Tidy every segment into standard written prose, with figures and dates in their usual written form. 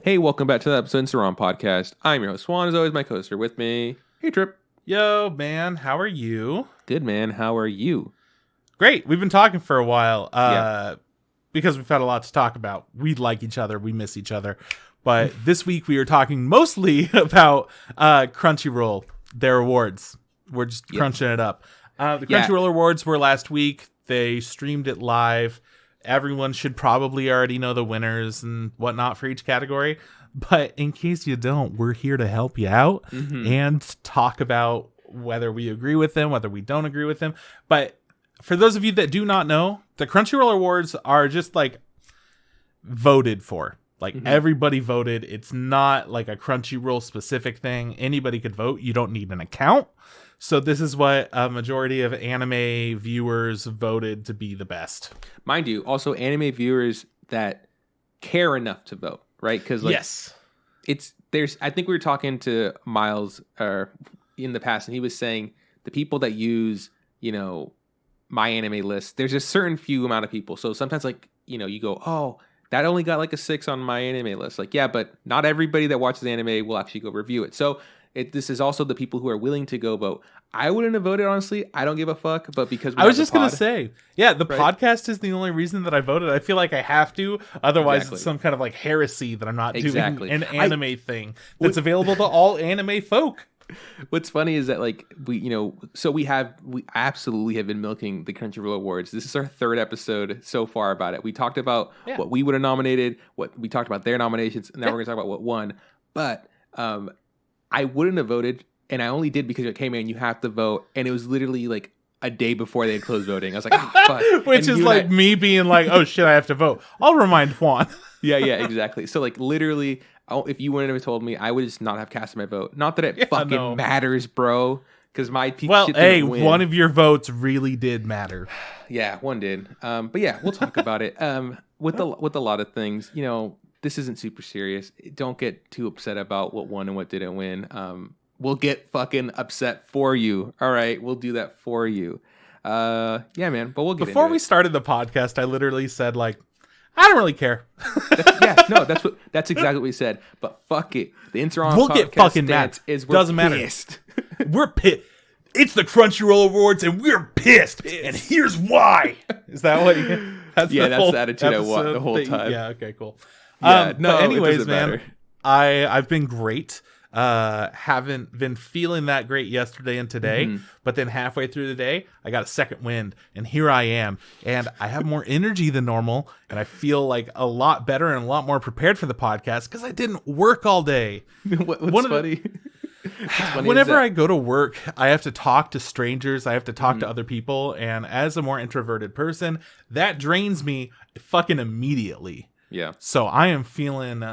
Hey, welcome back to the episode of JORAN podcast. I'm your host, Juan, as always, my co-host here with me. Hey, Trip. Yo, man, how are you? Good, man. How are you? Great. We've been talking for a while Yeah. because we've had a lot to talk about. We like each other. We miss each other. But this week we are talking mostly about Crunchyroll, their awards. We're just crunching it up. The Crunchyroll Awards were last week. They streamed it live. Everyone should probably already know the winners and whatnot for each category. But in case you don't, we're here to help you out and talk about whether we agree with them, whether we don't agree with them. But for those of you that do not know, the Crunchyroll Awards are just like voted for. Like everybody voted. It's not like a Crunchyroll specific thing. Anybody could vote. You don't need an account. So this is what a majority of anime viewers voted to be the best. Mind you, also anime viewers that care enough to vote, right? Because yes, I think we were talking to Miles in the past, and he was saying the people that use, my anime list, there's a certain few amount of people. So sometimes you go, oh, that only got like a 6 on my anime list. Like, yeah, but not everybody that watches anime will actually go review it. So this is also the people who are willing to go vote. I wouldn't have voted, honestly. I don't give a fuck. But because I was just going to say, the podcast is the only reason that I voted. I feel like I have to. Otherwise, it's some kind of like heresy that I'm not doing an anime thing that's available to all anime folk. What's funny is that we absolutely have been milking the Crunchyroll Awards. This is our 3rd episode so far about it. We talked about what we would have nominated, what we talked about their nominations, and now we're going to talk about what won. But I wouldn't have voted, and I only did because it came in, you have to vote, and it was literally like a day before they had closed voting. I was like, oh, fuck. Which is like me being like, oh shit, I have to vote. I'll remind Juan. Yeah, exactly. So literally, if you wouldn't have told me, I would just not have cast my vote. Not that it matters, bro, because my shit didn't win. One of your votes really did matter. Yeah, one did. But yeah, we'll talk about it. With a lot of things, this isn't super serious. Don't get too upset about what won and what didn't win. We'll get fucking upset for you. All right, we'll do that for you. Yeah, man. But we'll get before into we started the podcast, I literally said I don't really care. That's exactly what we said. But fuck it. The Interon we'll podcast get fucking mad. Doesn't pissed. Matter. We're pissed. It's the Crunchyroll Awards, and we're pissed. And here's why. Is that what? That's the attitude I want the whole time. Yeah. Okay. Cool. But anyways, man, I've been great. Haven't been feeling that great yesterday and today, but then halfway through the day, I got a second wind, and here I am, and I have more energy than normal, and I feel like a lot better and a lot more prepared for the podcast because I didn't work all day. What's funny? Whenever I go to work, I have to talk to strangers. I have to talk to other people, and as a more introverted person, that drains me fucking immediately. Yeah. So I am feeling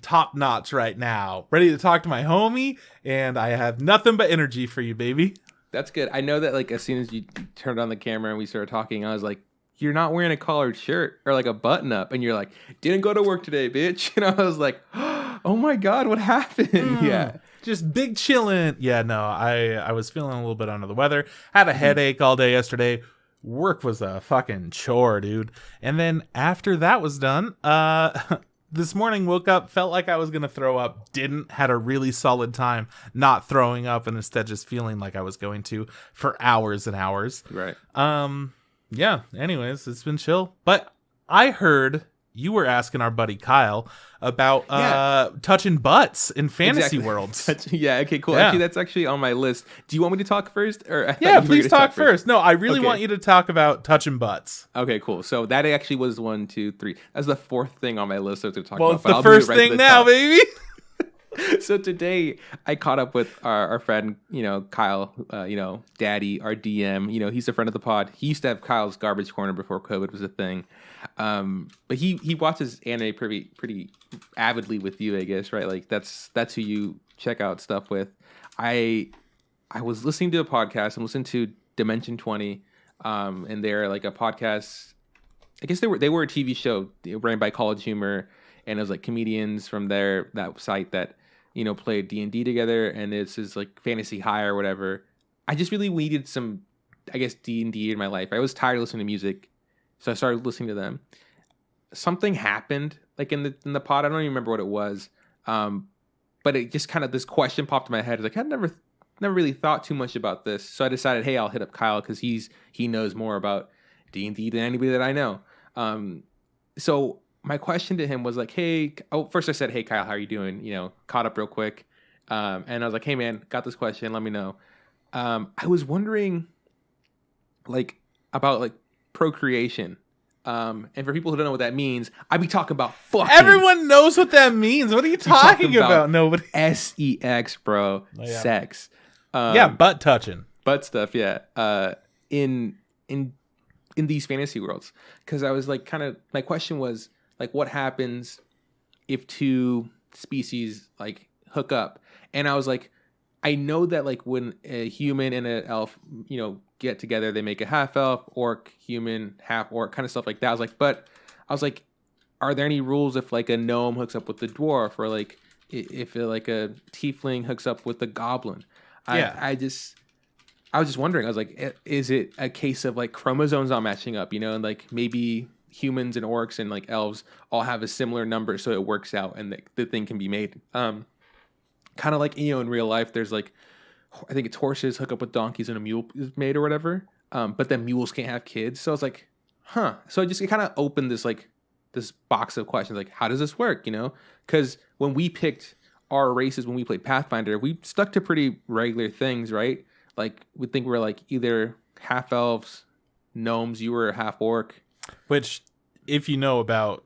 top notch right now, ready to talk to my homie, and I have nothing but energy for you, baby. That's good. I know that as soon as you turned on the camera and we started talking, I was like, you're not wearing a collared shirt or a button up, and you're like, didn't go to work today, bitch. And I was like, oh my god, what happened? Yeah, just big chillin'. Yeah, no, I was feeling a little bit under the weather. Had a headache all day yesterday. Work was a fucking chore, dude. And then after that was done, this morning woke up, felt like I was going to throw up, didn't, had a really solid time not throwing up, and instead just feeling like I was going to for hours and hours. Right. Yeah, anyways, it's been chill. But I heard you were asking our buddy Kyle about touching butts in fantasy worlds. Okay, cool. Yeah. Actually, that's actually on my list. Do you want me to talk first? Or please talk first. No, I really want you to talk about touching butts. Okay, cool. So that actually was 1, 2, 3. That's the 4th thing on my list to talk about. Well, it's the first thing now, baby. So today I caught up with our friend, Kyle, Daddy, our DM. He's a friend of the pod. He used to have Kyle's Garbage Corner before COVID was a thing. But he watches anime pretty avidly with you, I guess, right? That's who you check out stuff with. I was listening to a podcast. I'm listening to Dimension 20, and they're a podcast. I guess they were a TV show ran by College Humor, and it was comedians from that site that played D&D together, and it's his Fantasy High or whatever. I just really needed some, I guess, D&D in my life. I was tired of listening to music, so I started listening to them. Something happened in the pod. I don't even remember what it was, But it just kind of, this question popped in my head. Like, I never really thought too much about this. So I decided, hey, I'll hit up Kyle because he knows more about D&D than anybody that I know. So my question to him was like, hey, first I said, hey, Kyle, how are you doing? You know, caught up real quick. And I was like, hey, man, got this question. Let me know. I was wondering, like, about, like, procreation. And for people who don't know what that means, I be talking about fucking. Everyone knows what that means. What are you talking about? Nobody. SEX, bro. Oh, yeah. Sex. Yeah, butt touching. Butt stuff, yeah. In these fantasy worlds. Because I was like, kind of, my question was, like, what happens if two species, like, hook up? And I was like, I know that, like, when a human and an elf, you know, get together, they make a half elf, orc, human, half orc, kind of stuff like that. I was like, are there any rules if, like, a gnome hooks up with the dwarf, or, like, if like a tiefling hooks up with the goblin? Yeah. I was just wondering. I was like, is it a case of, like, chromosomes not matching up, you know, and, like, maybe humans and orcs and, like, elves all have a similar number, so it works out and the thing can be made. Kind of like, you know, in real life, there's, like, I think it's horses hook up with donkeys and a mule is made or whatever. But then mules can't have kids. So I was like, huh. So it kind of opened this, like, this box of questions, like, how does this work, you know? Because when we picked our races, when we played Pathfinder, we stuck to pretty regular things, right? Like, we think we're, like, either half elves, gnomes, you were a half orc. Which, if you know about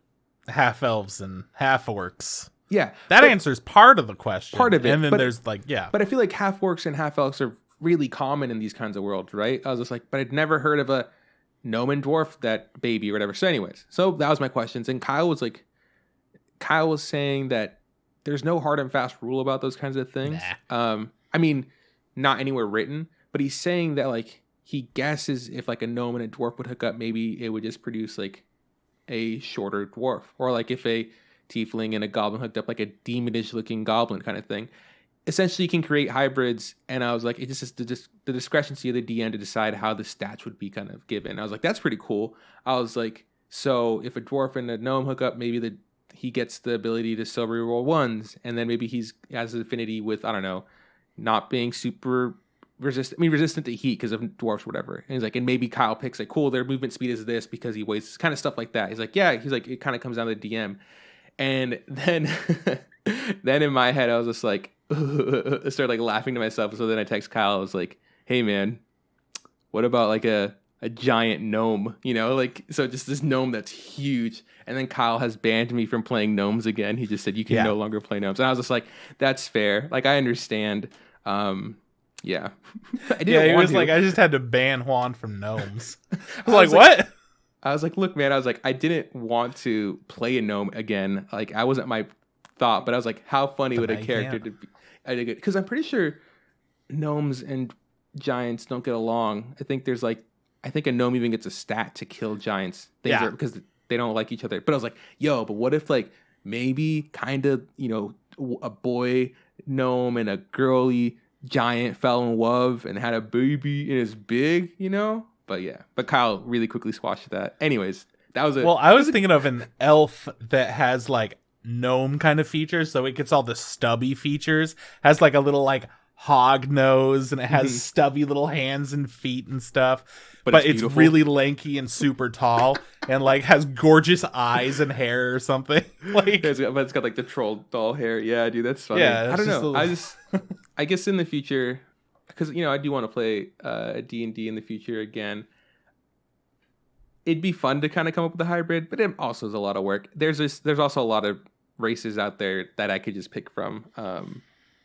half elves and half orcs... Yeah. That answers part of the question. Part of it. And then there's, like, yeah. But I feel like half orcs and half elves are really common in these kinds of worlds, right? I was just like, but I'd never heard of a gnome and dwarf that baby or whatever. So anyways, so that was my questions. And Kyle was saying that there's no hard and fast rule about those kinds of things. Nah. I mean, not anywhere written, but he's saying that, like, he guesses if, like, a gnome and a dwarf would hook up, maybe it would just produce, like, a shorter dwarf. Or, like, if a tiefling and a goblin hooked up, like a demonish looking goblin kind of thing. Essentially, you can create hybrids, and I was like, it just is the discrepancy of the DM to decide how the stats would be kind of given. I was like, that's pretty cool. I was like, so if a dwarf and a gnome hook up, maybe he gets the ability to still reroll ones, and then maybe he has an affinity with, I don't know, not being super resistant to heat because of dwarfs or whatever. And he's like, and maybe Kyle picks, like, cool, their movement speed is this because he weighs, kind of stuff like that. He's like, yeah, it kind of comes down to the DM. And then in my head, I was just like, I started, like, laughing to myself. So then I text Kyle. I was like, hey, man, what about, like, a giant gnome, you know? Like, so just this gnome that's huge. And then Kyle has banned me from playing gnomes again. He just said, you can no longer play gnomes. And I was just like, that's fair. Like, I understand. Yeah. He was like, I just had to ban Juan from gnomes. I was like, what? I was like, look, man, I didn't want to play a gnome again. Like, I wasn't my thought, but I was like, how funny would a character to be? Because I'm pretty sure gnomes and giants don't get along. I think a gnome even gets a stat to kill giants. Because they don't like each other. But I was like, yo, but what if, like, maybe kind of, you know, a boy gnome and a girly giant fell in love and had a baby and is big, you know? But yeah, Kyle really quickly squashed that. Anyways, that was it. Well, I was thinking of an elf that has, like, gnome kind of features, so it gets all the stubby features. Has, like, a little, like, hog nose, and it has stubby little hands and feet and stuff. But it's really lanky and super tall, and, like, has gorgeous eyes and hair or something. Like, it's got like the troll doll hair. Yeah, dude, that's funny. Yeah, I don't know. I guess in the future, because, you know, I do want to play D&D in the future again. It'd be fun to kind of come up with a hybrid, but it also is a lot of work. There's also a lot of races out there that I could just pick from.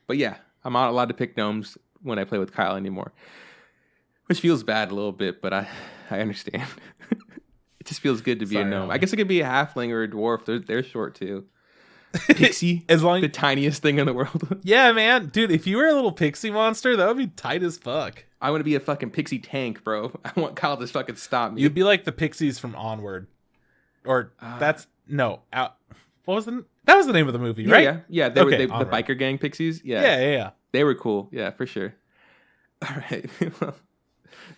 But yeah, I'm not allowed to pick gnomes when I play with Kyle anymore, which feels bad a little bit, but I understand. It just feels good to be a gnome. I guess it could be a halfling or a dwarf. They're short too. Pixie, the tiniest thing in the world. Yeah, man, dude, if you were a little pixie monster, that would be tight as fuck. I want to be a fucking pixie tank, bro. I want Kyle to fucking stop me. You'd be like the pixies from Onward, or that was the name of the movie, right? Yeah. They were the biker gang pixies. Yeah. They were cool. Yeah, for sure. All right.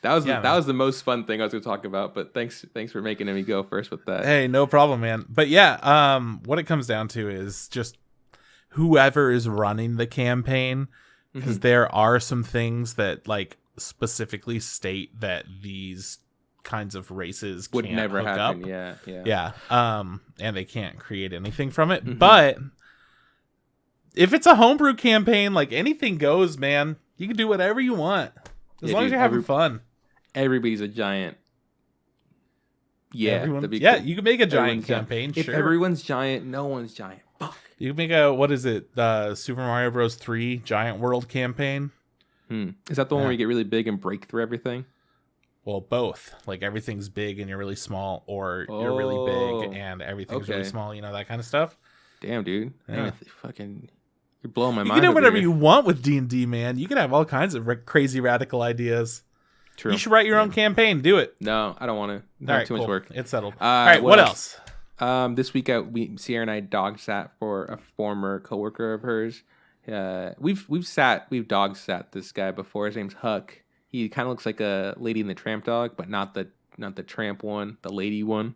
That was the most fun thing I was going to talk about, but thanks for making me go first with that. Hey, no problem, man. But yeah, what it comes down to is just whoever is running the campaign, because there are some things that like specifically state that these kinds of races would can't never hook happen. up. Yeah. And they can't create anything from it. But if it's a homebrew campaign, like anything goes, man. You can do whatever you want as long as you're having fun. Everybody's a giant. Yeah, you can make a giant campaign. If everyone's giant, no one's giant. Fuck. You can make a, what is it? Super Mario Bros. 3 Giant World campaign. Is that the one where you get really big and break through everything? Well, both. Like everything's big and you're really small, or you're really big and everything's really small. You know, that kind of stuff. Damn, dude. Yeah. Fucking, you're blowing my mind. You can do whatever you want with D&D, man. You can have all kinds of crazy radical ideas. True. You should write your own campaign. Do it. No, I don't want to. All right, too much work. It's settled. All right, what else? This week, Sierra and I dog sat for a former coworker of hers. We've dog sat this guy before. His name's Huck. He kind of looks like a Lady and the Tramp dog, but not the tramp one, the lady one.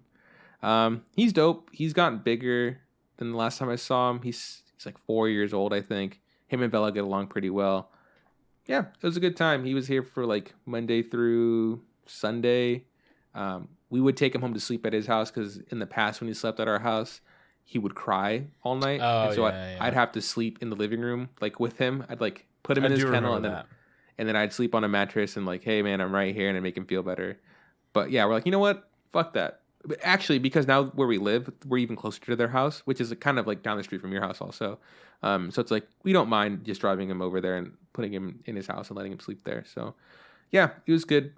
He's dope. He's gotten bigger than the last time I saw him. He's like 4 years old, I think. Him and Bella get along pretty well. Yeah, it was a good time. He was here for like Monday through Sunday. We would take him home to sleep at his house because in the past when he slept at our house, he would cry all night. Oh, and so I'd have to sleep in the living room like with him. I'd like put him in his kennel and then I'd sleep on a mattress and like, hey man, I'm right here, and I'd make him feel better. But yeah, we're like, you know what? Fuck that. But actually, because now where we live, we're even closer to their house, which is kind of like down the street from your house also. So it's like we don't mind just driving him over there and putting him in his house and letting him sleep there. So yeah, it was good.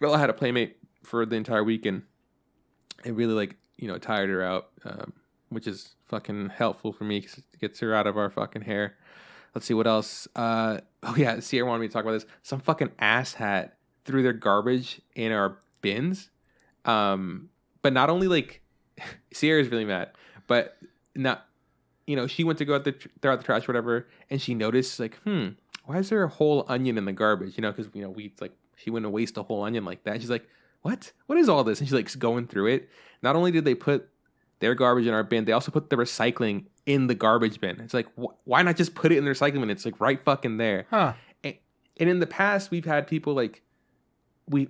Bella had a playmate for the entire week, and it really like, you know, tired her out, which is fucking helpful for me because it gets her out of our fucking hair. Let's see what else. Oh yeah, Sierra wanted me to talk about this. Some fucking asshat threw their garbage in our bins. But not only like Sierra's really mad, but not, you know, she went to go out throw out the trash or whatever, and she noticed like, why is there a whole onion in the garbage? You know, because, you know, she wouldn't waste a whole onion like that. She's like, what is all this? And she's like going through it. Not only did they put their garbage in our bin, they also put the recycling in the garbage bin. It's like, why not just put it in the recycling bin? It's like right fucking there. And in the past, we've had people like,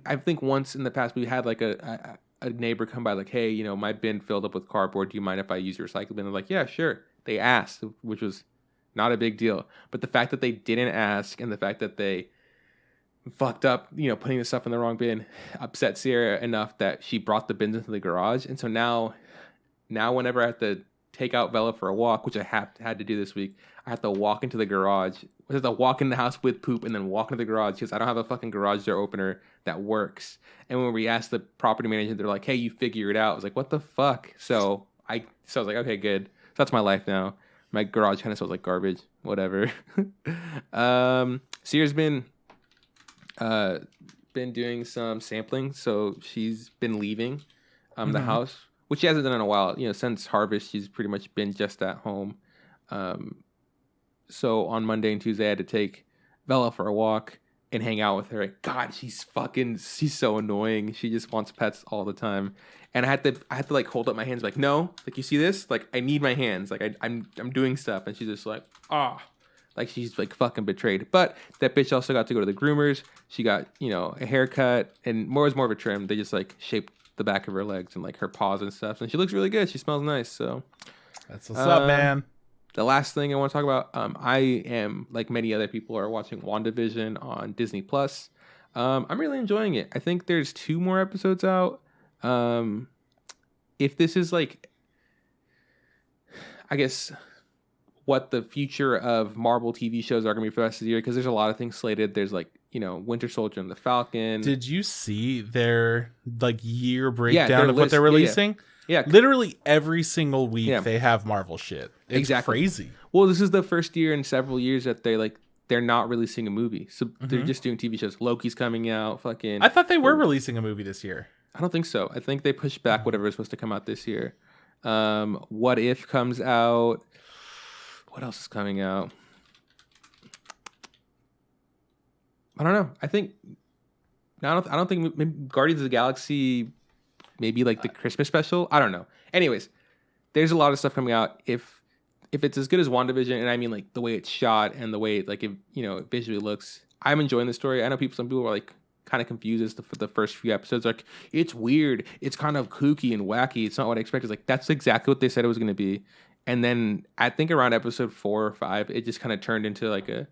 I think once in the past we had like a neighbor come by like, hey, you know, my bin filled up with cardboard. Do you mind if I use your recycling bin? They're like, yeah, sure. They asked, which was not a big deal. But the fact that they didn't ask and the fact that they fucked up, you know, putting the stuff in the wrong bin upset Sierra enough that she brought the bins into the garage. And so now whenever I have to take out Bella for a walk, which I had to do this week, I have to walk into the garage. I have to walk in the house with poop and then walk into the garage because I don't have a fucking garage door opener that works. And when we asked the property manager, they're like, hey, you figure it out. I was like, what the fuck? So I was like, okay, good. So that's my life now. My garage kind of smells like garbage. Whatever. Sierra's been doing some sampling, so she's been leaving the house, which she hasn't done in a while. You know, since Harvest, she's pretty much been just at home. So on Monday and Tuesday, I had to take Bella for a walk and hang out with her. God, she's so annoying. She just wants pets all the time. And I had to like hold up my hands like, no, like, you see this? Like, I need my hands. Like I'm doing stuff. And she's just like, like she's like fucking betrayed. But that bitch also got to go to the groomers. She got, you know, a haircut, and more of a trim. They just like shaped the back of her legs and like her paws and stuff. And she looks really good. She smells nice. So that's what's up, man. The last thing I want to talk about, I am, like many other people, are watching WandaVision on Disney Plus. I'm really enjoying it. I think there's 2 more episodes out. If this is like, I guess, what the future of Marvel TV shows are going to be for the rest of the year, because there's a lot of things slated. There's like, you know, Winter Soldier and the Falcon. Did you see their like year breakdown of what they're releasing? Yeah. Literally every single week they have Marvel shit. It's exactly crazy. Well, this is the first year in several years that they're not releasing a movie. So they're just doing TV shows. Loki's coming out. I thought they were releasing a movie this year. I don't think so. I think they pushed back whatever was supposed to come out this year. What If comes out. What else is coming out? I don't know. I don't think maybe Guardians of the Galaxy, maybe like the Christmas special. I don't know. Anyways, there's a lot of stuff coming out. If if it's as good as WandaVision, and I mean like the way it's shot and the way like it visually looks, I'm enjoying the story. I know some people are like kind of confused as for the first few episodes. Like, it's weird, it's kind of kooky and wacky. It's not what I expected. It's like that's exactly what they said it was going to be. And then I think around episode 4 or 5, it just kind of turned into like a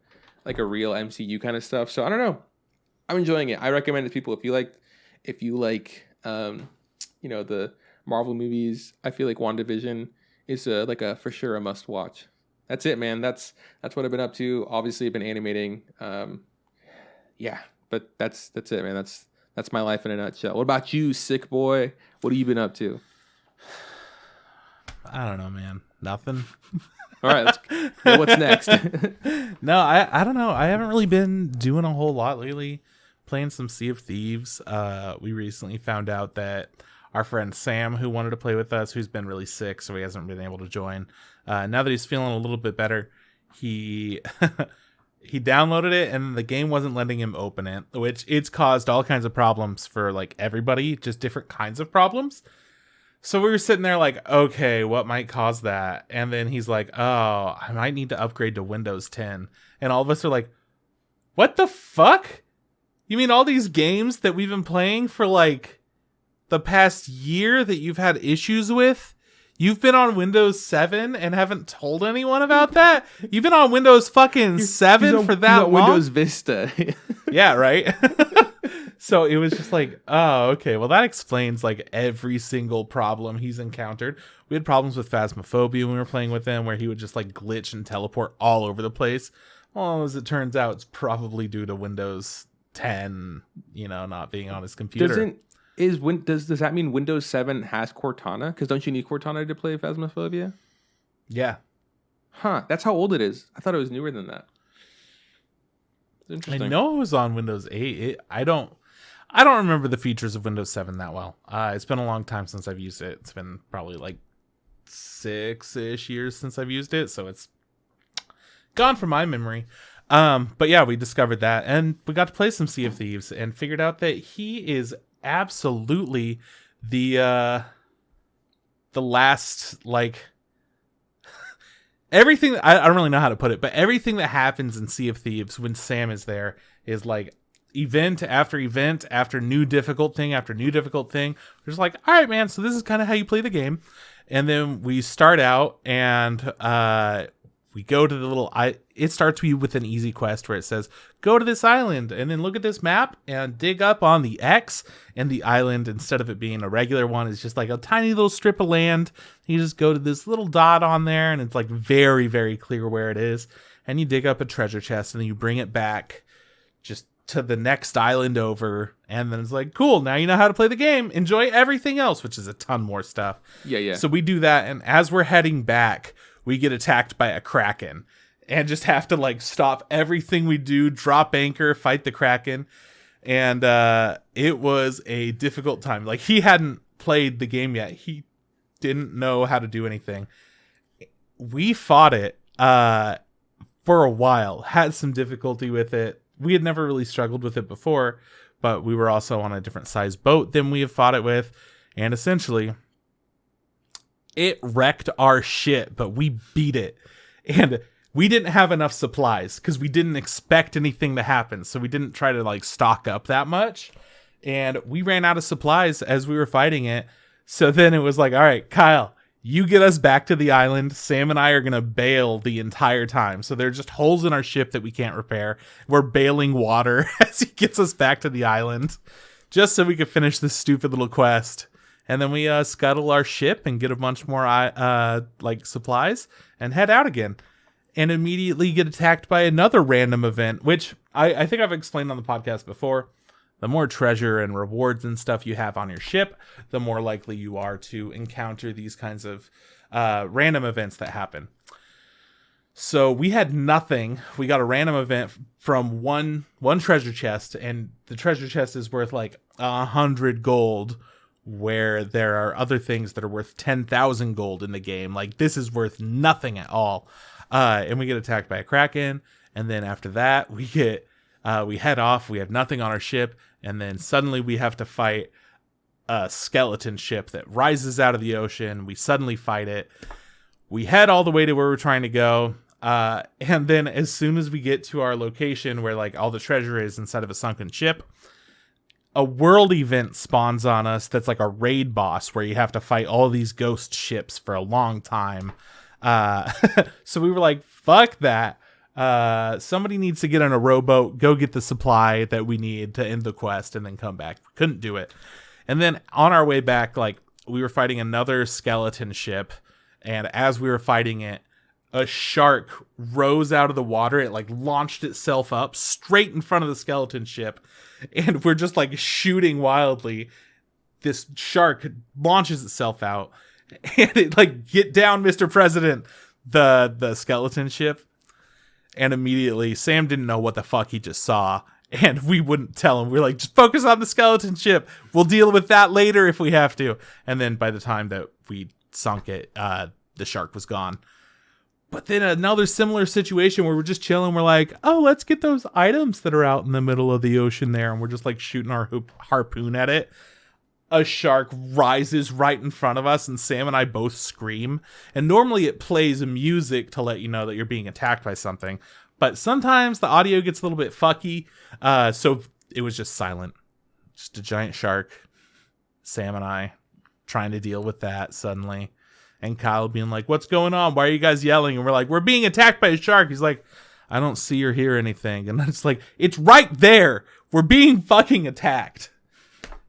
real MCU kind of stuff. So I don't know. I'm enjoying it. I recommend it to people if you like the Marvel movies. I feel like WandaVision is like a for sure a must watch. That's it, man. That's what I've been up to. Obviously, I've been animating. Yeah, but that's it, man. That's my life in a nutshell. What about you, sick boy? What have you been up to? I don't know, man. Nothing. All right, what's next? No, I don't know. I haven't really been doing a whole lot lately. Playing some Sea of Thieves. We recently found out that our friend Sam, who wanted to play with us, who's been really sick, so he hasn't been able to join. Now that he's feeling a little bit better, he he downloaded it, and the game wasn't letting him open it, which it's caused all kinds of problems for like everybody, just different kinds of problems. So we were sitting there like, okay, what might cause that? And then he's like, oh, I might need to upgrade to Windows 10. And all of us are like, what the fuck? You mean all these games that we've been playing for like the past year that you've had issues with? You've been on Windows 7 and haven't told anyone about that? You've been on Windows fucking 7 for that long? Windows Vista. Yeah, right? So it was just like, oh, okay. Well, that explains like every single problem he's encountered. We had problems with Phasmophobia when we were playing with him, where he would just like glitch and teleport all over the place. Well, as it turns out, it's probably due to Windows 10, not being on his computer. Does that mean Windows 7 has Cortana? Because don't you need Cortana to play Phasmophobia? Yeah. Huh. That's how old it is. I thought it was newer than that. Interesting. I know it was on Windows 8. I don't remember the features of Windows 7 that well. It's been a long time since I've used it. It's been probably like 6-ish years since I've used it, so it's gone from my memory. But yeah, we discovered that, and we got to play some Sea of Thieves and figured out that he is absolutely the last, like, everything. I don't really know how to put it, but everything that happens in Sea of Thieves when Sam is there is like event after new difficult thing after new difficult thing. We're just like, all right, man, so this is kind of how you play the game. And then we start out and we go to the little it starts with an easy quest where it says go to this island and then look at this map and dig up on the X, and the island, instead of it being a regular one, is just like a tiny little strip of land. You just go to this little dot on there and it's like very, very clear where it is, and you dig up a treasure chest and then you bring it back just to the next island over, and then it's like, cool, now you know how to play the game, enjoy everything else, which is a ton more stuff. Yeah. So we do that, and as we're heading back, we get attacked by a Kraken and just have to like stop everything we do, drop anchor, fight the Kraken. And it was a difficult time. Like, he hadn't played the game yet. He didn't know how to do anything. We fought it for a while, had some difficulty with it. We had never really struggled with it before, but we were also on a different size boat than we have fought it with. And essentially, it wrecked our shit, but we beat it. And we didn't have enough supplies because we didn't expect anything to happen. So we didn't try to like stock up that much. And we ran out of supplies as we were fighting it. So then it was like, all right, Kyle, you get us back to the island. Sam and I are going to bail the entire time. So there are just holes in our ship that we can't repair. We're bailing water as he gets us back to the island just so we could finish this stupid little quest. And then we scuttle our ship and get a bunch more like supplies and head out again. And immediately get attacked by another random event, which I think I've explained on the podcast before. The more treasure and rewards and stuff you have on your ship, the more likely you are to encounter these kinds of random events that happen. So we had nothing. We got a random event from one treasure chest, and the treasure chest is worth like 100 gold, where there are other things that are worth 10,000 gold in the game. Like, this is worth nothing at all. And we get attacked by a Kraken, and then after that we head off. We have nothing on our ship, and then suddenly we have to fight a skeleton ship that rises out of the ocean. We suddenly fight it. We head all the way to where we're trying to go. And then as soon as we get to our location where like all the treasure is inside of a sunken ship, a world event spawns on us that's like a raid boss where you have to fight all these ghost ships for a long time. So we were like, fuck that. Somebody needs to get on a rowboat, go get the supply that we need to end the quest, and then come back. We couldn't do it. And then on our way back, like we were fighting another skeleton ship. And as we were fighting it, a shark rose out of the water. It like launched itself up straight in front of the skeleton ship. And we're just like shooting wildly. This shark launches itself out. And it like, get down, Mr. President, the skeleton ship. And immediately Sam didn't know what the fuck he just saw. And we wouldn't tell him. We were like, just focus on the skeleton ship. We'll deal with that later if we have to. And then by the time that we sunk it, the shark was gone. But then another similar situation where we're just chilling. We're like, oh, let's get those items that are out in the middle of the ocean there. And we're just like shooting our harpoon at it. A shark rises right in front of us, and Sam and I both scream. And normally it plays music to let you know that you're being attacked by something. But sometimes the audio gets a little bit fucky. So it was just silent. Just a giant shark. Sam and I trying to deal with that suddenly. And Kyle being like, what's going on? Why are you guys yelling? And we're like, we're being attacked by a shark. He's like, I don't see or hear anything. And it's like, it's right there. We're being fucking attacked.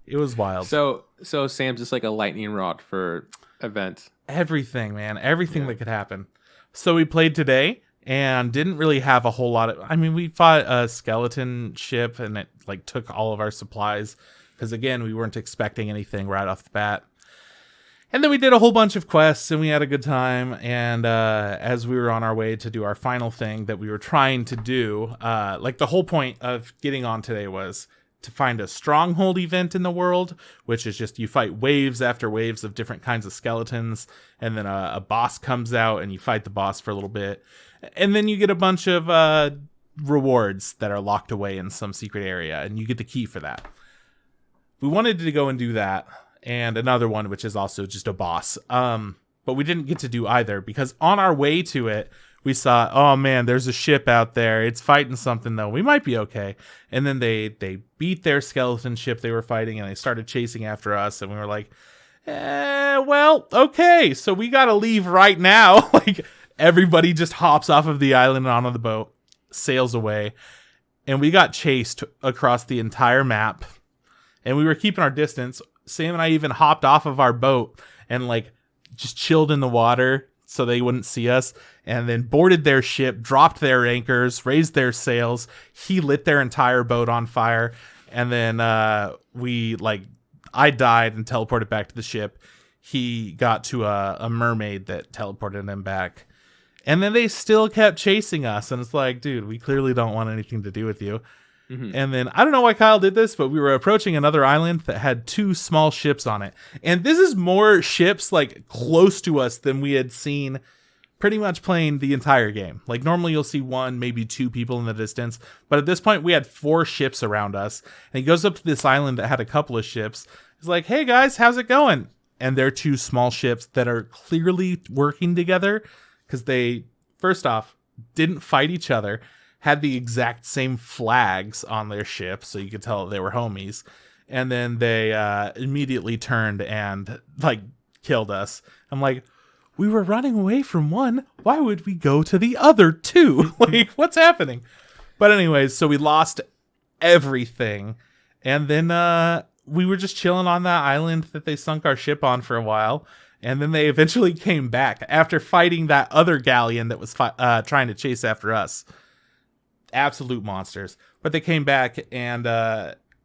It was wild. So Sam's just like a lightning rod for events. Everything, man. Everything that could happen. So we played today and didn't really have a whole lot of... I mean, we fought a skeleton ship and it like took all of our supplies. Because again, we weren't expecting anything right off the bat. And then we did a whole bunch of quests and we had a good time. And as we were on our way to do our final thing that we were trying to do, like the whole point of getting on today was to find a stronghold event in the world, which is just you fight waves after waves of different kinds of skeletons. And then a boss comes out and you fight the boss for a little bit. And then you get a bunch of rewards that are locked away in some secret area. And you get the key for that. We wanted to go and do that. And another one, which is also just a boss. But we didn't get to do either because on our way to it, we saw, oh man, there's a ship out there. It's fighting something though. We might be okay. And then they beat their skeleton ship they were fighting and they started chasing after us. And we were like, well, okay. So we got to leave right now. Like everybody just hops off of the island and onto the boat, sails away. And we got chased across the entire map. And we were keeping our distance. Sam and I even hopped off of our boat and like just chilled in the water so they wouldn't see us, and then boarded their ship, dropped their anchors, raised their sails. He lit their entire boat on fire. And then I died and teleported back to the ship. He got to a mermaid that teleported him back. And then they still kept chasing us. And it's like, dude, we clearly don't want anything to do with you. Mm-hmm. And then I don't know why Kyle did this, but we were approaching another island that had 2 small ships on it. And this is more ships like close to us than we had seen pretty much playing the entire game. Like normally you'll see 1, maybe 2 people in the distance. But at this point we had 4 ships around us. And he goes up to this island that had a couple of ships. He's like, hey guys, how's it going? And they're 2 small ships that are clearly working together because they, first off, didn't fight each other. Had the exact same flags on their ship, so you could tell they were homies. And then they immediately turned and like killed us. I'm like, we were running away from one. Why would we go to the other 2? Like, what's happening? But anyways, so we lost everything. And then we were just chilling on that island that they sunk our ship on for a while. And then they eventually came back after fighting that other galleon that was trying to chase after us. Absolute monsters. But they came back and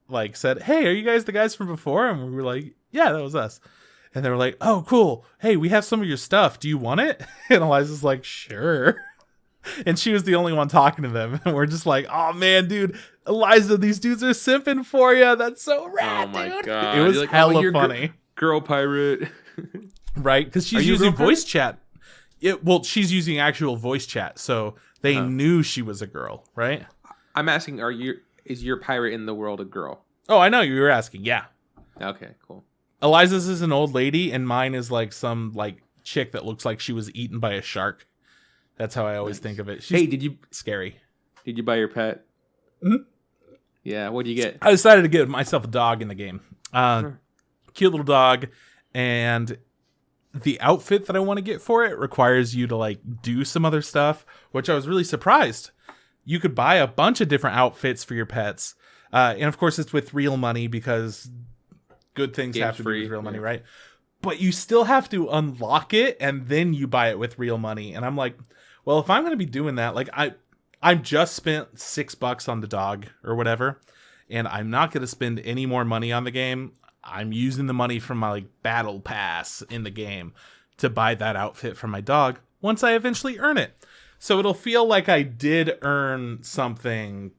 like said, hey, are you guys the guys from before? And we were like, yeah, that was us. And they were like, oh, cool. Hey, we have some of your stuff. Do you want it? And Eliza's like, sure. And she was the only one talking to them. And we're just like, oh man, dude, Eliza, these dudes are simping for you. That's so rad, oh my dude. God. It was like, hella funny. Girl pirate. Right? Because she's using voice chat. Well, she's using actual voice chat. So they knew she was a girl, right? I'm asking, is your pirate in the world a girl? Oh, I know you were asking. Yeah. Okay, cool. Eliza's is an old lady, and mine is like some like chick that looks like she was eaten by a shark. That's how I always think of it. Hey, did you scary? Did you buy your pet? Mm-hmm. Yeah, what did you get? I decided to get myself a dog in the game. Cute little dog, and the outfit that I want to get for it requires you to like do some other stuff, which I was really surprised. You could buy a bunch of different outfits for your pets, and of course it's with real money because good things Game's have to free, be with real money, right? But you still have to unlock it, and then you buy it with real money. And I'm like, well, if I'm going to be doing that, like I've just spent $6 on the dog or whatever, and I'm not going to spend any more money on the game. I'm using the money from my like battle pass in the game to buy that outfit for my dog once I eventually earn it. So it'll feel like I did earn something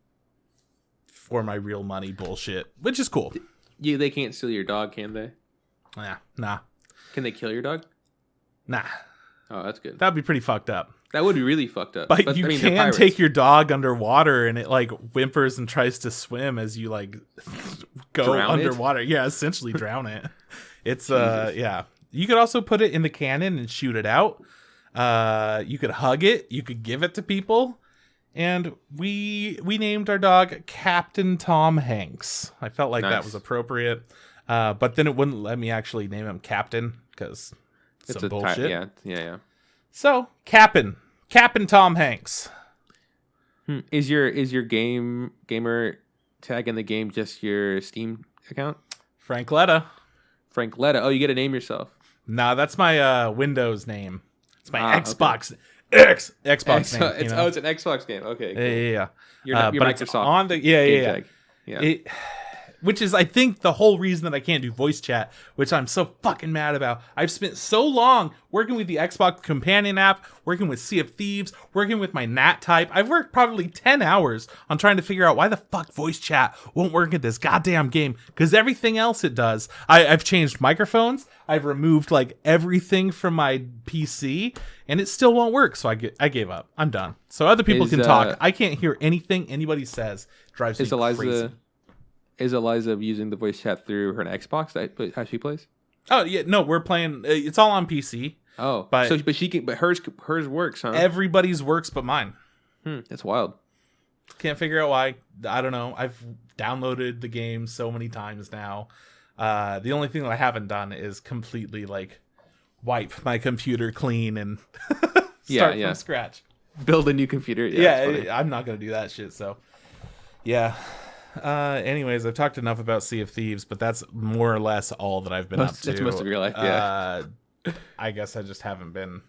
for my real money bullshit, which is cool. They can't steal your dog, can they? Nah. Can they kill your dog? Nah. Oh, that's good. That'd be pretty fucked up. That would be really fucked up. But you can take your dog underwater and it like whimpers and tries to swim as you like go drown underwater. It? Yeah, essentially drown it. It's yeah. You could also put it in the cannon and shoot it out. You could hug it, you could give it to people. And we named our dog Captain Tom Hanks. I felt like that was appropriate. But then it wouldn't let me actually name him Captain because it's some bullshit. Yeah. So, Captain Tom Hanks. Is your gamer tag in the game just your Steam account? Frank Letta. Oh, you get to name yourself. Nah, that's my Windows name. It's my Xbox. Okay. Xbox name. It's an Xbox game. Okay. Cool. Yeah. Your Microsoft. It's on the game tag. Yeah. Which is, I think, the whole reason that I can't do voice chat, which I'm so fucking mad about. I've spent so long working with the Xbox Companion app, working with Sea of Thieves, working with my NAT type. I've worked probably 10 hours on trying to figure out why the fuck voice chat won't work in this goddamn game, because everything else it does. I've changed microphones. I've removed, like, everything from my PC, and it still won't work, so I gave up. I'm done. So other people can talk. I can't hear anything anybody says. It drives me crazy. Is Eliza using the voice chat through her Xbox? How she plays? Oh yeah, no, we're playing. It's all on PC. Oh, but hers works, huh? Everybody's works, but mine. That's wild. Can't figure out why. I don't know. I've downloaded the game so many times now. The only thing that I haven't done is completely like wipe my computer clean and start from scratch. Build a new computer. Yeah, I'm not gonna do that shit. So yeah. Anyways, I've talked enough about Sea of Thieves, but that's more or less all that I've been up to. That's most of your life, yeah. I guess I just haven't been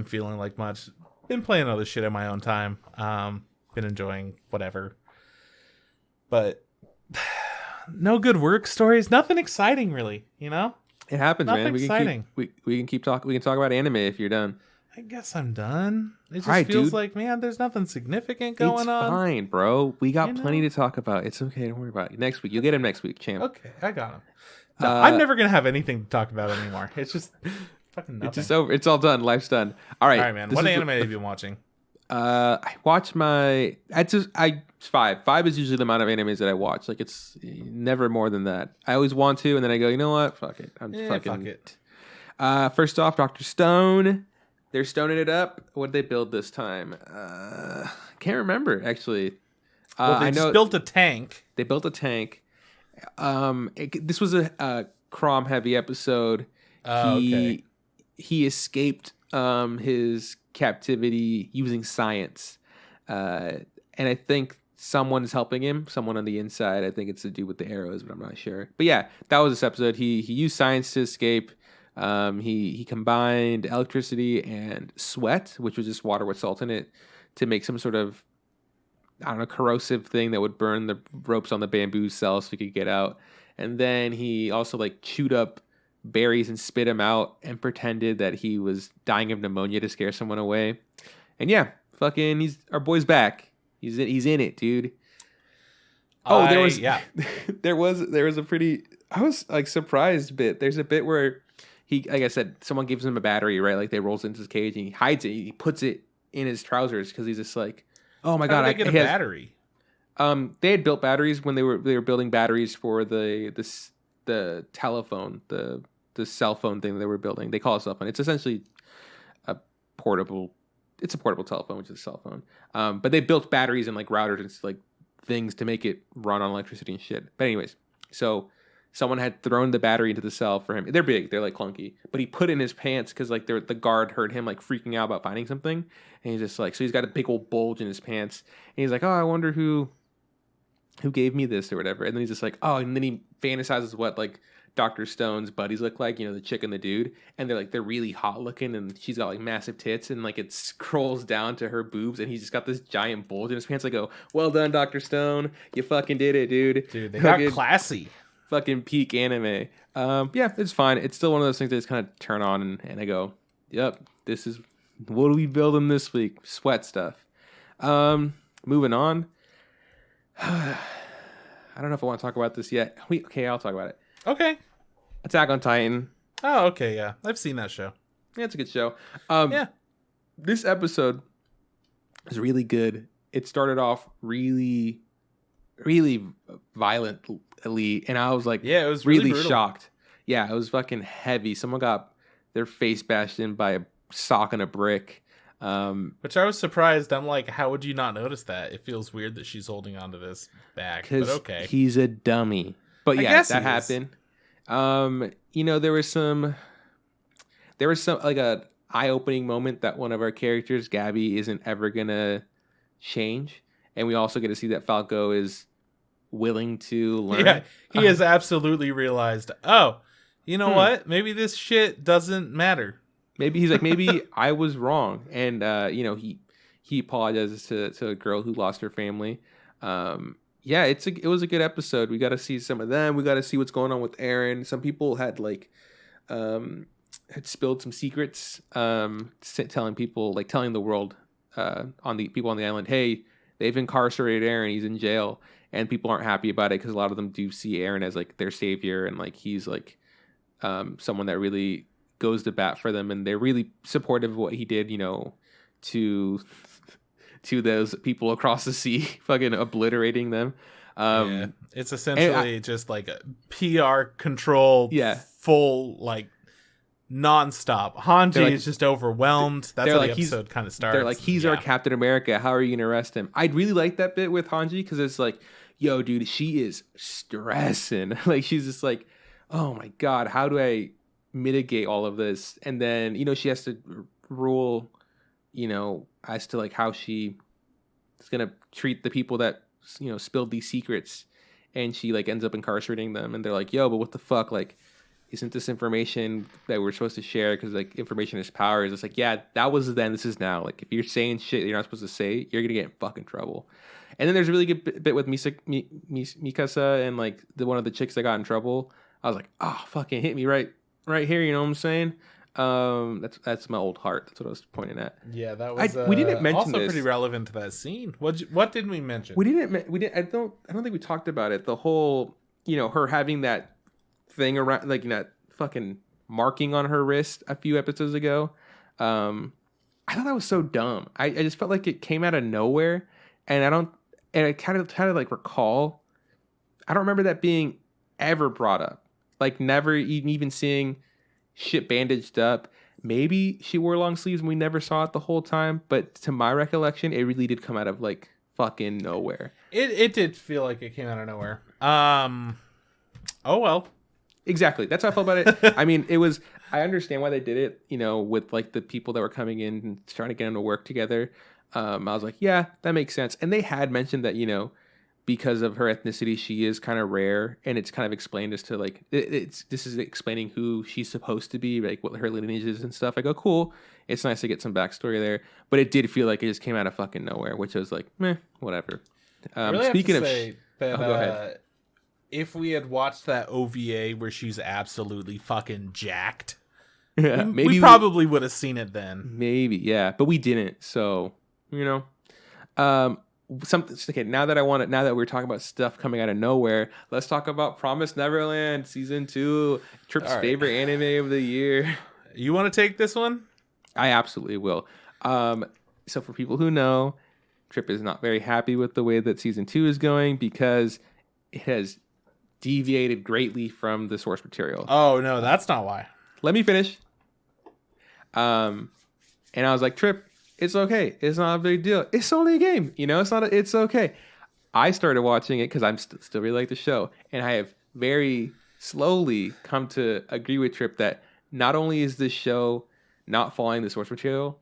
feeling like much. Been playing other shit in my own time. Been enjoying whatever. But no good work stories, nothing exciting really, you know? It happens, nothing man. Exciting. We can keep talking. We can talk about anime if you're done. I guess I'm done. It just feels like, man, there's nothing significant going on. It's fine, bro. We got plenty to talk about. It's okay. Don't worry about it. Next week. You'll get him next week, champ. Okay, I got him. No, I'm never going to have anything to talk about anymore. It's just fucking nothing. It's just over. It's all done. Life's done. All right, man. What anime have you been watching? I watch my... It's five. Five is usually the amount of animes that I watch. Like, it's never more than that. I always want to, and then I go, you know what? Fuck it. Fuck it. First off, Dr. Stone... They're stoning it up. What did they build this time? Can't remember, actually. They just built a tank. They built a tank. This was a Crom-heavy episode. Okay. He escaped his captivity using science. And I think someone's helping him. Someone on the inside. I think it's to do with the arrows, but I'm not sure. But yeah, that was this episode. He used science to escape. He combined electricity and sweat, which was just water with salt in it, to make some sort of, I don't know, corrosive thing that would burn the ropes on the bamboo cells so he could get out. And then he also like chewed up berries and spit them out and pretended that he was dying of pneumonia to scare someone away. And yeah, fucking, our boy's back. He's in it, dude. Oh, there was a pretty, I was like surprised bit. There's a bit where he, like I said, someone gives him a battery, right? Like they rolls into his cage and he hides it. He puts it in his trousers because he's just like, oh my god, I get a battery. They had built batteries when they were building batteries for the telephone, the the cell phone thing that they were building. They call it a cell phone. It's essentially a portable. It's a portable telephone, which is a cell phone. But they built batteries and like routers and like things to make it run on electricity and shit. But anyways, so someone had thrown the battery into the cell for him. They're big, they're like clunky, but he put it in his pants because like the guard heard him like freaking out about finding something, and he's just like, so he's got a big old bulge in his pants, and he's like, oh, I wonder who gave me this or whatever. And then he's just like, oh, and then he fantasizes what like Dr. Stone's buddies look like, the chick and the dude, and they're really hot looking, and she's got like massive tits, and like it scrolls down to her boobs, and he's just got this giant bulge in his pants. I go, well done, Dr. Stone, you fucking did it, dude. Dude, they got classy. Fucking peak anime. Yeah, it's fine. It's still one of those things that just kind of turn on, and I go, yep, this is what are we building this week? Sweat stuff. Moving on. I don't know if I want to talk about this yet. Okay, I'll talk about it. Okay. Attack on Titan. Oh, okay, yeah. I've seen that show. Yeah, it's a good show. Yeah. This episode is really good. It started off really, really violently, and I was like, yeah, it was really brutal. shocked. Yeah, it was fucking heavy. Someone got their face bashed in by a sock and a brick. Which I was surprised. I'm like, how would you not notice that? It feels weird that she's holding onto this bag, but okay. He's a dummy. But yeah, that happened. There was some like a eye-opening moment that one of our characters, Gabby, isn't ever gonna change, and we also get to see that Falco is willing to learn. Yeah, he has absolutely realized, oh, you know what? Maybe this shit doesn't matter. Maybe he's like, maybe I was wrong, and he apologizes to a girl who lost her family. Yeah, it was a good episode. We got to see some of them. We got to see what's going on with Eren. Some people had had spilled some secrets, telling the world, on the people on the island, hey, they've incarcerated Eren. He's in jail, and people aren't happy about it because a lot of them do see Eren as like their savior, and like he's like someone that really goes to bat for them, and they're really supportive of what he did, to those people across the sea, fucking obliterating them. Yeah, it's essentially just like a PR control, full like nonstop. Hanji is just overwhelmed. That's how the episode kind of starts. They're like, he's our Captain America. How are you gonna arrest him? I'd really like that bit with Hanji because it's like, yo, dude, she is stressing. Like she's just like, oh my god, how do I mitigate all of this? And then she has to rule, as to like how she is gonna treat the people that spilled these secrets, and she like ends up incarcerating them, and they're like, yo, but what the fuck, like, isn't this information that we're supposed to share because like information is power? It's like, yeah, that was then, this is now. Like if you're saying shit that you're not supposed to say, you're gonna get in fucking trouble. And then there's a really good bit with Mikasa and like one of the chicks that got in trouble. I was like, oh, fucking hit me right here, you know what I'm saying? That's my old heart. That's what I was pointing at. Yeah, that was. We didn't mention also this. Pretty relevant to that scene. What didn't we mention? We didn't. I don't think we talked about it. The whole, her having that thing around, like that fucking marking on her wrist a few episodes ago. I thought that was so dumb. I just felt like it came out of nowhere, and I kind of like recall. I don't remember that being ever brought up. Like never even seeing shit bandaged up. Maybe she wore long sleeves and we never saw it the whole time, but to my recollection, it really did come out of like fucking nowhere. It did feel like it came out of nowhere. Oh well. Exactly. That's how I felt about it. I mean, I understand why they did it, with like the people that were coming in and trying to get them to work together. I was like, yeah, that makes sense. And they had mentioned that, because of her ethnicity, she is kind of rare, and it's kind of explained as to like this is explaining who she's supposed to be, like what her lineage is and stuff. I go, cool. It's nice to get some backstory there, but it did feel like it just came out of fucking nowhere, which I was like, meh, whatever. Really speaking have to of, say that, go ahead. If we had watched that OVA where she's absolutely fucking jacked, maybe we probably would have seen it then. Maybe, yeah, but we didn't. So okay, now that we're talking about stuff coming out of nowhere, let's talk about Promised Neverland season 2, Trip's favorite anime of the year. You want to take this one? I absolutely will. So for people who know, Trip is not very happy with the way that season 2 is going because it has deviated greatly from the source material. Oh no, that's not why. Let me finish. And I was like, Trip, it's okay. It's not a big deal. It's only a game. It's okay. I started watching it because I'm still really like the show. And I have very slowly come to agree with Trip that not only is this show not following the source material,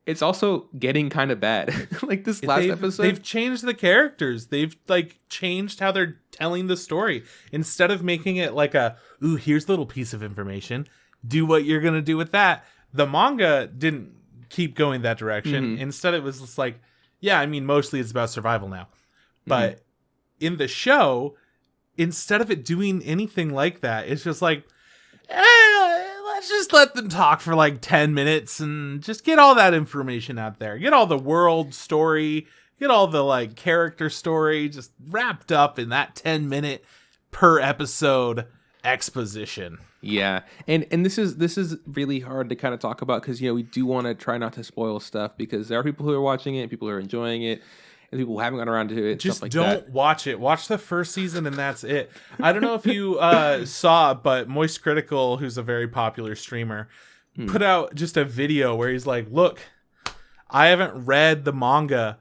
it's also getting kind of bad. Like this last episode. They've changed the characters. They've like changed how they're telling the story. Instead of making it like ooh, here's a little piece of information. Do what you're going to do with that. The manga didn't keep going that direction. Mm-hmm. Instead, it was just like, yeah, I mean, mostly it's about survival now. But in the show, instead of it doing anything like that, it's just like, let's just let them talk for like 10 minutes and just get all that information out there. Get all the world story, get all the like character story just wrapped up in that 10-minute per episode exposition. Yeah. And this is really hard to kind of talk about because, we do want to try not to spoil stuff because there are people who are watching it, people who are enjoying it, and people who haven't gotten around to it. Just stuff like don't watch it. Watch the first season and that's it. I don't know if you saw, but Moist Critical, who's a very popular streamer, put out just a video where he's like, look, I haven't read the manga,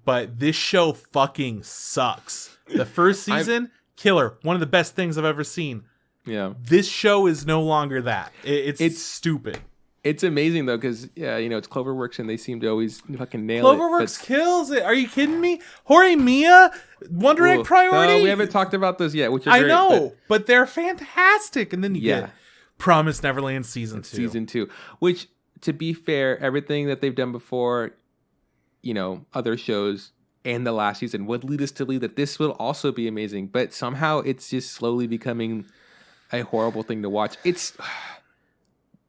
but this show fucking sucks. The first season, killer. One of the best things I've ever seen. Yeah. This show is no longer that. It's stupid. It's amazing though, because it's Cloverworks, and they seem to always fucking nail Cloverworks kills it. Are you kidding me? Horimiya, Wonder Egg Priority. No, we haven't talked about those yet. Which I know, but they're fantastic. And then you get Promised Neverland season 2. Season 2, which, to be fair, everything that they've done before, other shows and the last season would lead us to believe that this will also be amazing. But somehow it's just slowly becoming a horrible thing to watch.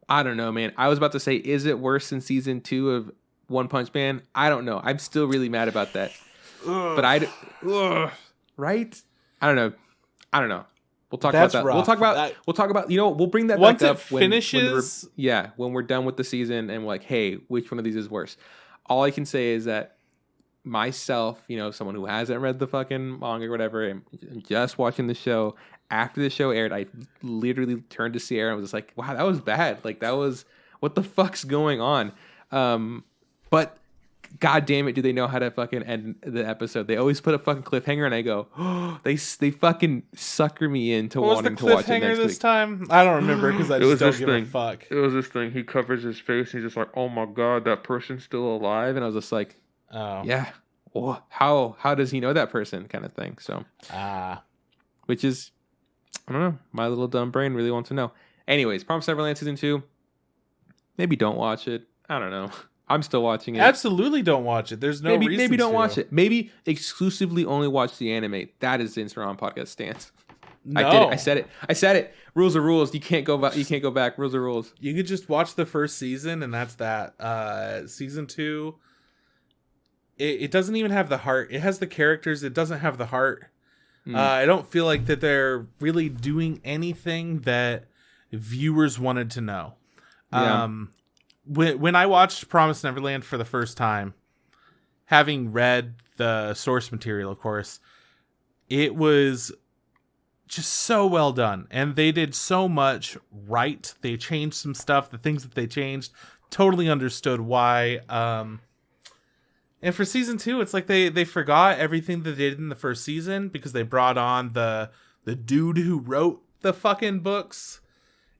I don't know, man. I was about to say, is it worse than season 2 of One Punch Man? I don't know. I'm still really mad about that. But right? I don't know. We'll talk about that. Rough. We'll talk about. We'll bring that once back up it finishes. When we're done with the season and we're like, hey, which one of these is worse? All I can say is that myself, someone who hasn't read the fucking manga or whatever, and just watching the show. After the show aired, I literally turned to Sierra and was just like, wow, that was bad. Like, that was, what the fuck's going on? But god damn it, do they know how to fucking end the episode. They always put a fucking cliffhanger, and I go, oh, they fucking sucker me into wanting to watch it next week. What was the cliffhanger this time? I don't remember because I just don't give a fuck. It was this thing. He covers his face, and he's just like, oh my god, that person's still alive. And I was just like, oh. Yeah. Well, how does he know that person kind of thing? So, which is, I don't know. My little dumb brain really wants to know. Anyways, Promised Neverland season 2. Maybe don't watch it. I don't know. I'm still watching it. Absolutely don't watch it. There's no reason Maybe don't watch it. Maybe exclusively only watch the anime. That is the Instagram podcast stance. No. I did it. I said it. Rules are rules. You can't go back. Rules are rules. You could just watch the first season, and that's that. Season 2. It doesn't even have the heart. It has the characters. It doesn't have the heart. I don't feel like that they're really doing anything that viewers wanted to know. Yeah. When I watched Promised Neverland for the first time, having read the source material, of course, it was just so well done. And they did so much right. They changed some stuff. The things that they changed, totally understood why. And for season 2, it's like they forgot everything that they did in the first season because they brought on the dude who wrote the fucking books.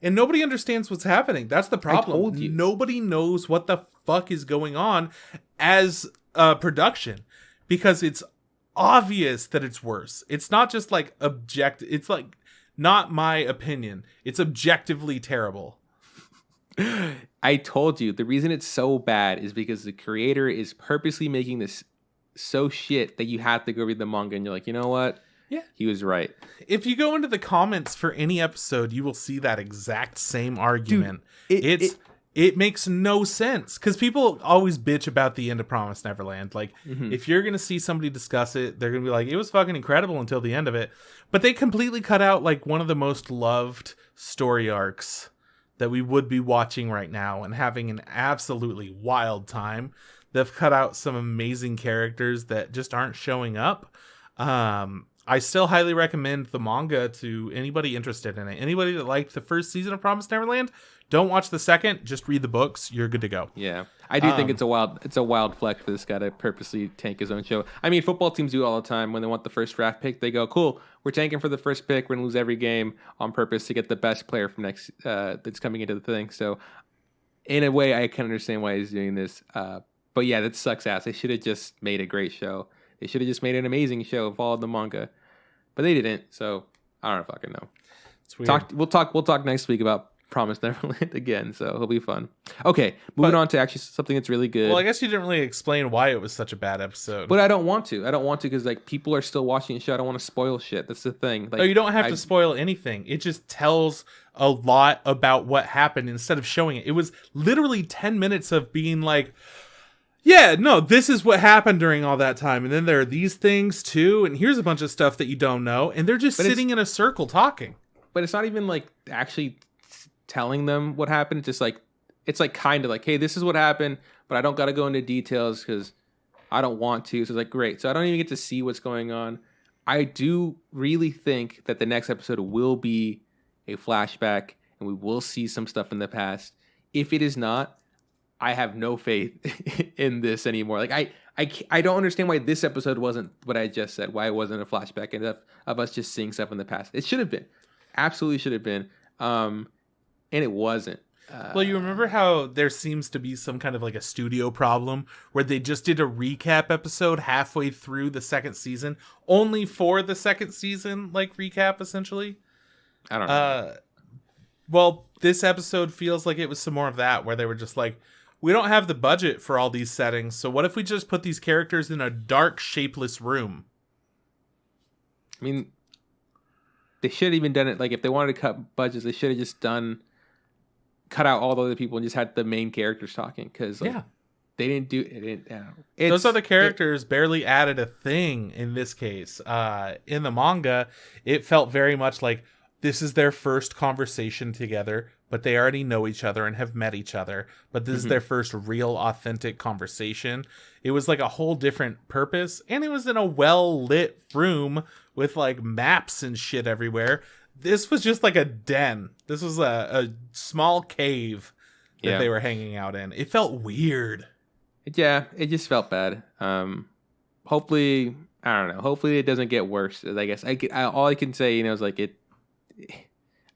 And nobody understands what's happening. That's the problem. I told you. Nobody knows what the fuck is going on as a production because it's obvious that it's worse. It's not just like it's like not my opinion. It's objectively terrible. I told you the reason it's so bad is because the creator is purposely making this so shit that you have to go read the manga and you're like, you know what? Yeah, he was right. If you go into the comments for any episode, you will see that exact same argument. Dude, it makes no sense because people always bitch about the end of Promised Neverland. Like, if you're going to see somebody discuss it, they're going to be like, it was fucking incredible until the end of it. But they completely cut out like one of the most loved story arcs that we would be watching right now and having an absolutely wild time. They've cut out some amazing characters that just aren't showing up. I still highly recommend the manga to anybody interested in it. Anybody that liked the first season of Promised Neverland, don't watch the second. Just read the books. You're good to go. Yeah, I do think it's a wild flex for this guy to purposely tank his own show. I mean, football teams do it all the time. When they want the first draft pick, they go, "Cool, we're tanking for the first pick. We're gonna lose every game on purpose to get the best player from next that's coming into the thing." So, in a way, I can understand why he's doing this. But yeah, that sucks ass. They should have just made a great show. They should have just made an amazing show, followed the manga, but they didn't. So I don't fucking know. It's weird. We'll talk next week about Promised Neverland again, so it'll be fun. Okay, moving on to actually something that's really good. Well, I guess you didn't really explain why it was such a bad episode. But I don't want to. Because like people are still watching the show. I don't want to spoil shit. That's the thing. Like, no, you don't have to spoil anything. It just tells a lot about what happened instead of showing it. It was literally 10 minutes of being like, yeah, no, this is what happened during all that time. And then there are these things too. And here's a bunch of stuff that you don't know. And they're just sitting in a circle talking. But it's not even like actually telling them what happened. Just like, it's like kind of like, hey, this is what happened, but I don't got to go into details because I don't want to. So it's like, great. So I don't even get to see what's going on. I do really think that the next episode will be a flashback and we will see some stuff in the past. If it is not, I have no faith in this anymore. Like I don't understand why this episode wasn't what I just said. Why it wasn't a flashback of us just seeing stuff in the past. It should have been, absolutely should have been, and it wasn't. Well, you remember how there seems to be some kind of like a studio problem where they just did a recap episode halfway through the second season, only for the second season, like recap essentially. I don't know. Well, this episode feels like it was some more of that, where they were just like, we don't have the budget for all these settings, so what if we just put these characters in a dark, shapeless room? I mean, they should have even done it, like, if they wanted to cut budgets, they should have just cut out all the other people and just had the main characters talking, because, like, they didn't do it. Those other characters barely added a thing in this case. In the manga, it felt very much like this is their first conversation together, but they already know each other and have met each other. But this is their first real, authentic conversation. It was like a whole different purpose, and it was in a well-lit room with like maps and shit everywhere. This was just like a den. This was a small cave that they were hanging out in. It felt weird. Yeah, it just felt bad. Hopefully, I don't know. Hopefully it doesn't get worse. I guess all I can say, is like it.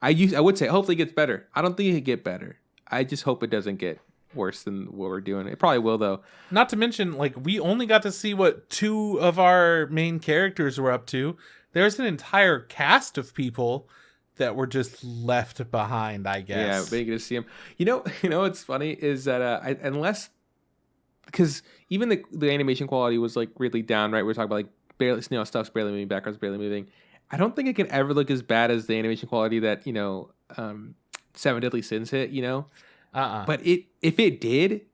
I would say hopefully it gets better. I don't think it get better. I just hope it doesn't get worse than what we're doing. It probably will though. Not to mention, like, we only got to see what two of our main characters were up to. There's an entire cast of people that were just left behind, I guess. Yeah, but you get to see them. You know what's funny is that unless, because even the animation quality was like really down, right? We're talking about like barely, stuff's barely moving, background's barely moving. I don't think it can ever look as bad as the animation quality that Seven Deadly Sins hit. But if it did,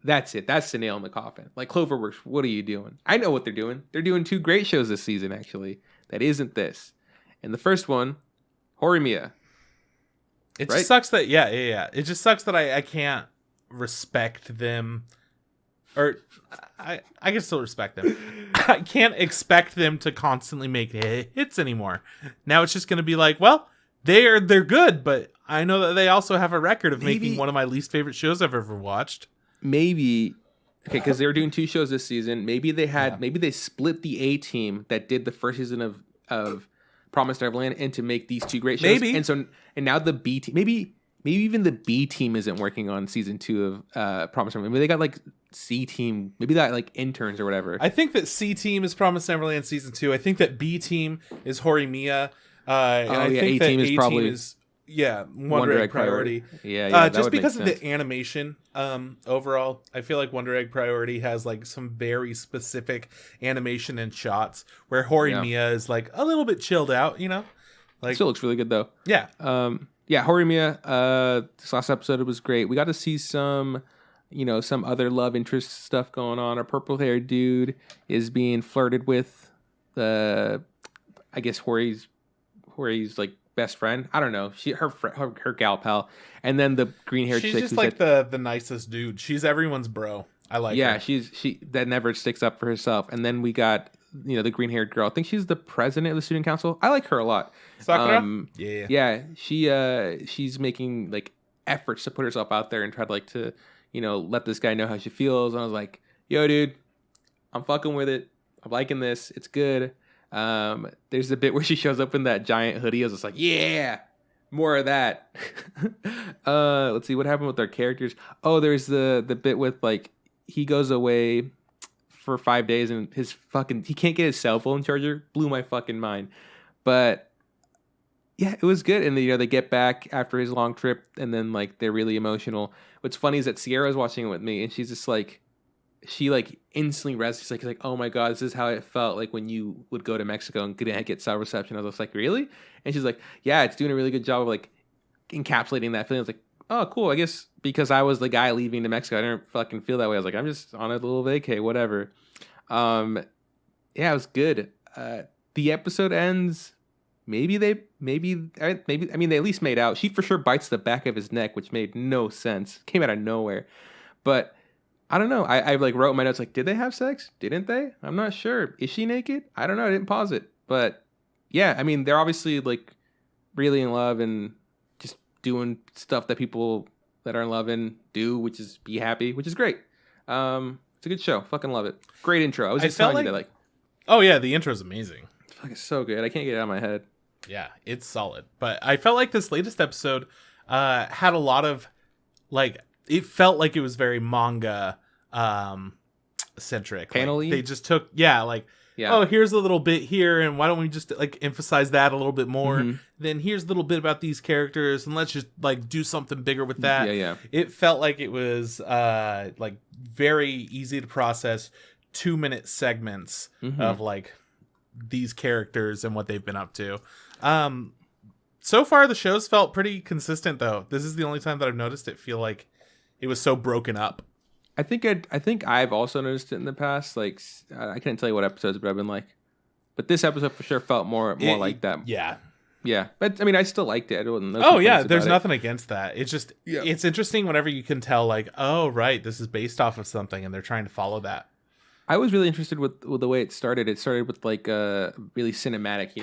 that's it. That's the nail in the coffin. Like Cloverworks, what are you doing? I know what they're doing. They're doing two great shows this season, actually. That isn't this. And the first one, Horimiya. It just sucks that It just sucks that I can't respect them. Or I can still respect them. I can't expect them to constantly make hits anymore. Now it's just going to be like, well, they're good, but I know that they also have a record of making one of my least favorite shows I've ever watched. Maybe, okay, because they were doing two shows this season. Maybe they split the A team that did the first season of Promised Neverland and to make these two great shows. Maybe. And now the B team, maybe even the B team isn't working on season 2 of Promised Neverland. Maybe they got like C team, maybe that like interns or whatever. I think that C team is Promised Neverland season 2. I think that B team is Horimiya. And I think A team that is A probably team is Wonder Egg Priority. Yeah, just because of the animation overall, I feel like Wonder Egg Priority has like some very specific animation and shots where Horimiya is like a little bit chilled out, Like, still looks really good though. Yeah. Horimiya, this last episode was great. We got to see some other love interest stuff going on. Our purple-haired dude is being flirted with I guess Hori's like best friend. I don't know. Her gal pal, and then the green-haired chick. She's just like the nicest dude. She's everyone's bro. I like her. She that never sticks up for herself. And then we got the green haired girl. I think she's the president of the student council. I like her a lot. Sakura? Yeah. She's making like efforts to put herself out there and try to like to, let this guy know how she feels. And I was like, yo, dude, I'm fucking with it. I'm liking this. It's good. There's a bit where she shows up in that giant hoodie. I was just like, yeah, more of that. Let's see what happened with our characters. Oh, there's the bit with like he goes away for 5 days and he can't get his cell phone charger. Blew my fucking mind. But yeah, it was good. And they get back after his long trip, and then like they're really emotional. What's funny is that Sierra's watching it with me, and she's just like, she like instantly rests. She's like, oh my god, this is how it felt like when you would go to Mexico and get cell reception. I was like, really? And she's like, yeah, it's doing a really good job of like encapsulating that feeling. I was like, oh, cool. I guess because I was the guy leaving to Mexico, I didn't fucking feel that way. I was like, I'm just on a little vacay, whatever. Yeah, it was good. The episode ends. Maybe they at least made out. She for sure bites the back of his neck, which made no sense. Came out of nowhere. But I don't know. I like wrote in my notes like, did they have sex? Didn't they? I'm not sure. Is she naked? I don't know. I didn't pause it. But yeah, I mean, they're obviously like really in love and just doing stuff that people that are in love and do, which is be happy, which is great. It's a good show. Fucking love it. Great intro. I was just telling you that like, oh yeah, the intro is amazing. It's so good. I can't get it out of my head. Yeah, it's solid. But I felt like this latest episode had a lot of like, it felt like it was very manga centric. Panel-y? Like, they just took oh, here's a little bit here, and why don't we just like emphasize that a little bit more? Mm-hmm. Then here's a little bit about these characters, and let's just like do something bigger with that. Yeah. It felt like it was like very easy to process 2-minute segments of like these characters and what they've been up to. So far the show's felt pretty consistent though. This is the only time that I've noticed it feel like it was so broken up. I think I've also noticed it in the past. Like I can't tell you what episodes, but I've been like, but this episode for sure felt more like that. Yeah. But I mean, I still liked it. There's nothing against that. It's just it's interesting whenever you can tell like, oh right, this is based off of something, and they're trying to follow that. I was really interested with the way it started. It started with like really cinematic,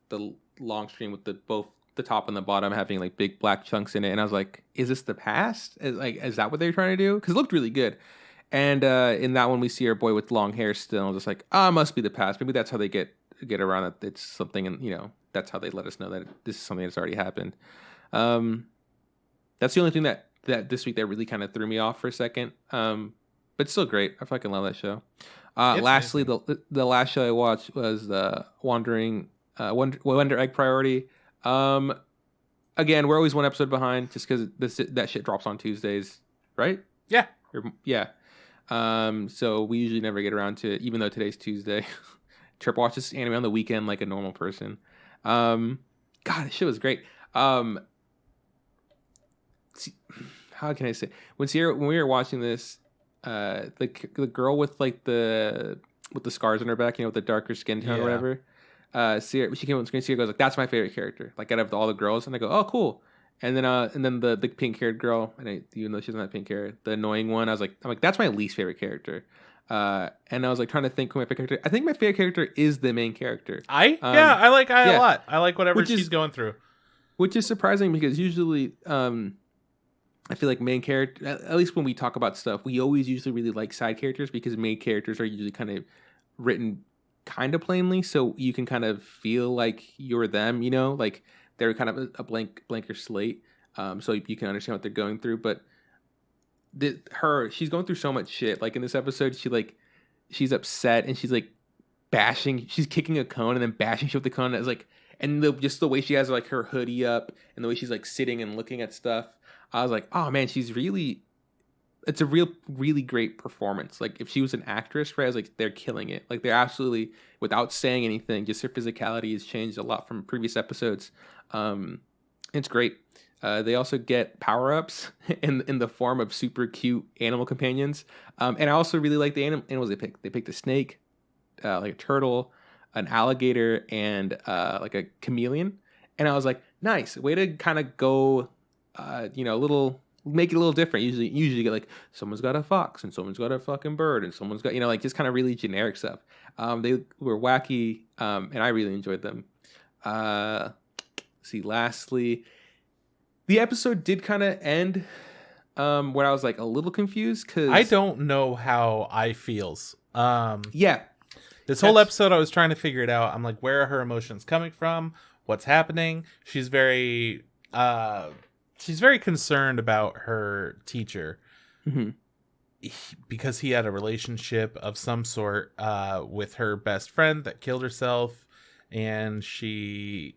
the long stream with both the top and the bottom having like big black chunks in it, and I was like, is this the past? Is that what they're trying to do? Because it looked really good. And in that one we see our boy with long hair still. I was just like, it must be the past. Maybe that's how they get around it. It's something, and that's how they let us know that this is something that's already happened. That's the only thing that this week that really kind of threw me off for a second. But still great. I fucking love that show. Lastly, the last show I watched was Wonder Egg Priority. Again, we're always one episode behind just because that shit drops on Tuesdays, right? Yeah. Yeah. So we usually never get around to it, even though today's Tuesday. Trip watches anime on the weekend like a normal person. God, this shit was great. How can I say? When we were watching this, the girl with like the scars on her back, with the darker skin tone or whatever. Sierra, she came on screen. Sierra goes like, "That's my favorite character." Like out of all the girls, and I go, "Oh, cool." And then the pink haired girl, even though she doesn't have pink hair, the annoying one, I'm like, "That's my least favorite character." And I was like trying to think who my favorite character. I think my favorite character is the main character. I like a lot. I like whatever she's going through, which is surprising because usually, I feel like main character, at least when we talk about stuff, we always usually really like side characters because main characters are usually kind of written kind of plainly, so you can kind of feel like you're them, like they're kind of a blanker slate, so you can understand what they're going through. But she's going through so much shit. Like in this episode, she's upset and she's like she's kicking a cone and then bashing shit with the cone. It's like, and just the way she has like her hoodie up and the way she's like sitting and looking at stuff, I was like, oh man, it's a really great performance. Like if she was an actress, right, I was like, they're killing it. Like they're absolutely, without saying anything, just her physicality has changed a lot from previous episodes. It's great. They also get power-ups in the form of super cute animal companions. And I also really like the animals they picked. They picked a snake, like a turtle, an alligator, and like a chameleon. And I was like, nice way to kind of go, a little make it a little different. Usually you get like someone's got a fox and someone's got a fucking bird and someone's got like just kind of really generic stuff. They were wacky, and I really enjoyed them. Lastly, the episode did kind of end where I was like a little confused because I don't know how I feels. Yeah. This whole episode, I was trying to figure it out. I'm like, where are her emotions coming from? What's happening? She's very concerned about her teacher because he had a relationship of some sort with her best friend that killed herself, and she's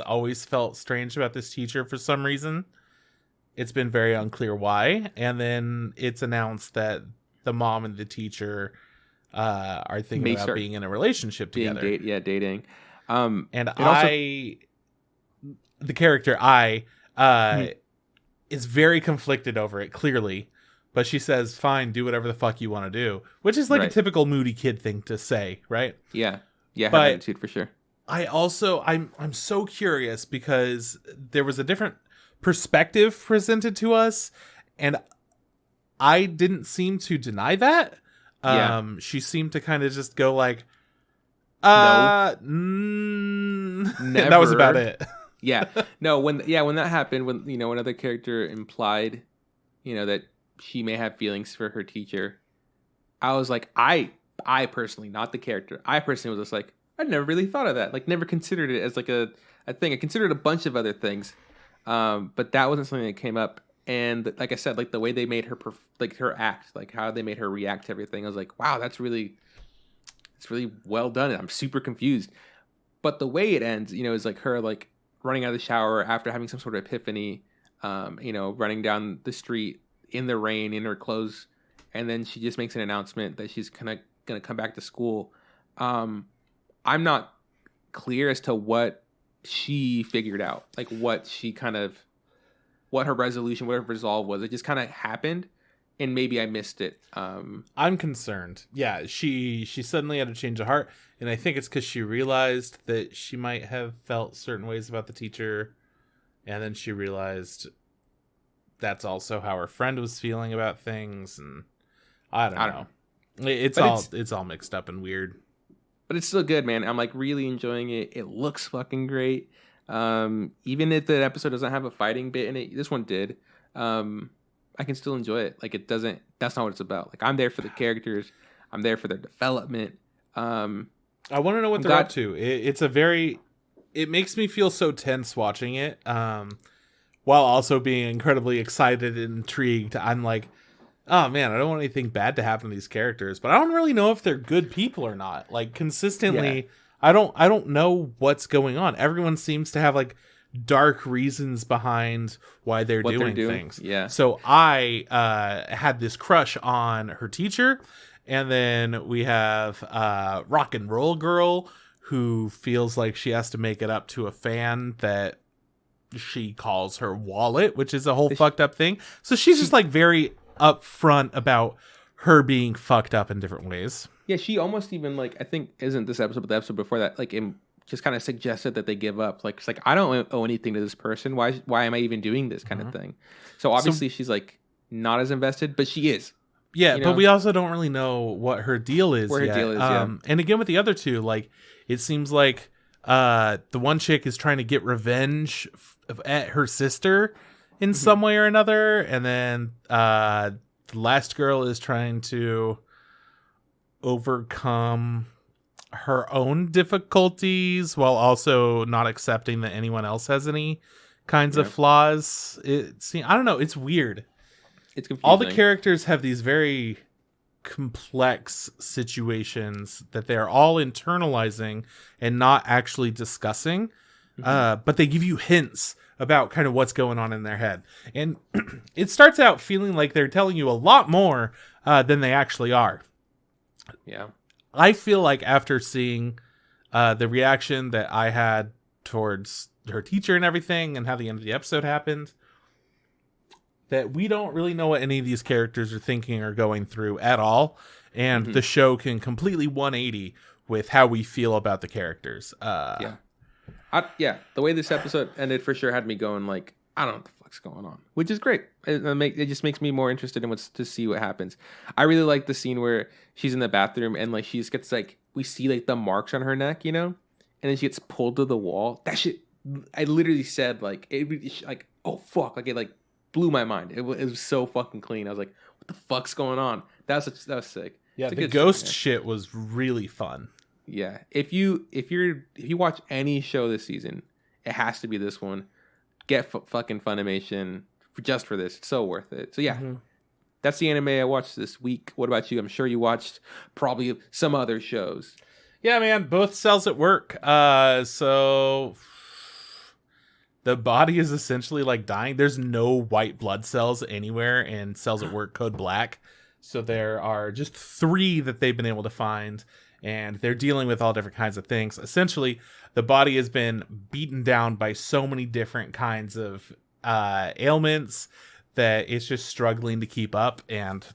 always felt strange about this teacher for some reason. It's been very unclear why, and then it's announced that the mom and the teacher are thinking about being in a relationship together. Dating. And the character is very conflicted over it, clearly. But she says, fine, do whatever the fuck you want to do. Which is like a typical moody kid thing to say, right? Yeah. Yeah, but her attitude for sure. I'm so curious because there was a different perspective presented to us, and I didn't seem to deny that. She seemed to kind of just go like, no. Never. That was about it. No, when that happened, when another character implied, that she may have feelings for her teacher, I was like, I personally, not the character, I personally was just like, I never really thought of that. Like, never considered it as like a thing. I considered a bunch of other things, but that wasn't something that came up. And like I said, like the way they made her, her act, like how they made her react to everything, I was like, wow, it's really well done. I'm super confused. But the way it ends, is like her like running out of the shower after having some sort of epiphany, running down the street in the rain in her clothes, and then she just makes an announcement that she's gonna come back to school. I'm not clear as to what she figured out, like what her resolution, what her resolve was. It just kind of happened, and maybe I missed it. I'm concerned. Yeah, she suddenly had a change of heart, and I think it's because she realized that she might have felt certain ways about the teacher, and then she realized that's also how her friend was feeling about things, and I don't know. It's all mixed up and weird. But it's still good, man. I'm like really enjoying it. It looks fucking great. Even if the episode doesn't have a fighting bit in it, this one did. I can still enjoy it. Like that's not what it's about. Like I'm there for the characters. I'm there for their development. I want to know what they're up to. It makes me feel so tense watching it. While also being incredibly excited and intrigued. I'm like, oh man, I don't want anything bad to happen to these characters, but I don't really know if they're good people or not. Like consistently, I don't know what's going on. Everyone seems to have like dark reasons behind why they're doing things. Yeah. So I had this crush on her teacher, and then we have Rock and Roll Girl, who feels like she has to make it up to a fan that she calls her wallet, which is a whole fucked up thing. So she's just like very upfront about her being fucked up in different ways. Yeah, she almost even like, I think isn't this episode, but the episode before that, like just kind of suggested that they give up. Like it's like, I don't owe anything to this person. Why am I even doing this kind of thing? So obviously she's like not as invested, but she is. Yeah, but we also don't really know what her deal is. Where her deal is, yeah. And again with the other two, like it seems like the one chick is trying to get revenge at her sister in some way or another, and then the last girl is trying to overcome her own difficulties while also not accepting that anyone else has any kinds of flaws. I don't know, it's weird. It's confusing. All the characters have these very complex situations that they're all internalizing and not actually discussing, but they give you hints about kind of what's going on in their head, and it starts out feeling like they're telling you a lot more than they actually are. I feel like after seeing the reaction that I had towards her teacher and everything, and how the end of the episode happened, that we don't really know what any of these characters are thinking or going through at all. And the show can completely 180 with how we feel about the characters. The way this episode ended for sure had me going like, I don't fuck's going on? Which is great. It just makes me more interested in to see what happens. I really like the scene where she's in the bathroom and like she just gets like we see like the marks on her neck, and then she gets pulled to the wall. That shit, I literally said like like oh fuck, like it like blew my mind. It was so fucking clean. I was like, what the fuck's going on? That was sick. Yeah, the ghost shit was really fun. Yeah, if you watch any show this season, it has to be this one. Get fucking Funimation just for this. It's so worth it. So yeah, that's the anime I watched this week. What about you? I'm sure you watched probably some other shows. Yeah, man, both cells at work. So the body is essentially like dying. There's no white blood cells anywhere in Cells at Work Code Black. So there are just 3 that they've been able to find, and they're dealing with all different kinds of things. Essentially, the body has been beaten down by so many different kinds of ailments that it's just struggling to keep up, and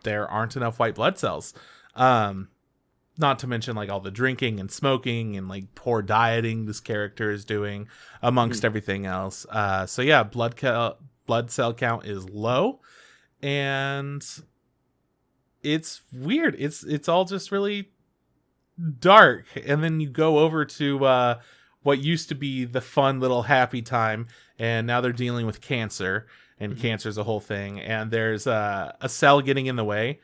there aren't enough white blood cells. Not to mention like all the drinking and smoking and like poor dieting this character is doing amongst everything else. So yeah, blood cell count is low, and it's weird. It's all just really dark. And then you go over to what used to be the fun little happy time, and now they're dealing with cancer, and cancer's a whole thing, and there's a cell getting in the way.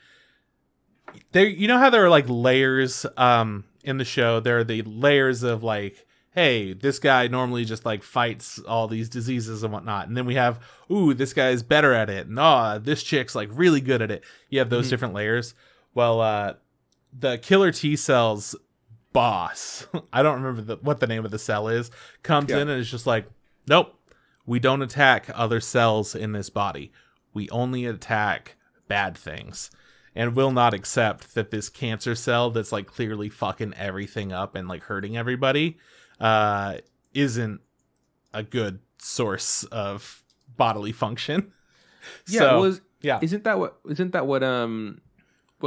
There, you know how there are like layers in the show? There are the layers of like, hey, this guy normally just like fights all these diseases and whatnot, and then we have, ooh, this guy's better at it, and this chick's like really good at it. You have those different layers. Well, the killer T cells boss, I don't remember what the name of the cell is, comes in and is just like, nope, we don't attack other cells in this body. We only attack bad things. And will not accept that this cancer cell that's like clearly fucking everything up and like hurting everybody isn't a good source of bodily function. Yeah, isn't that what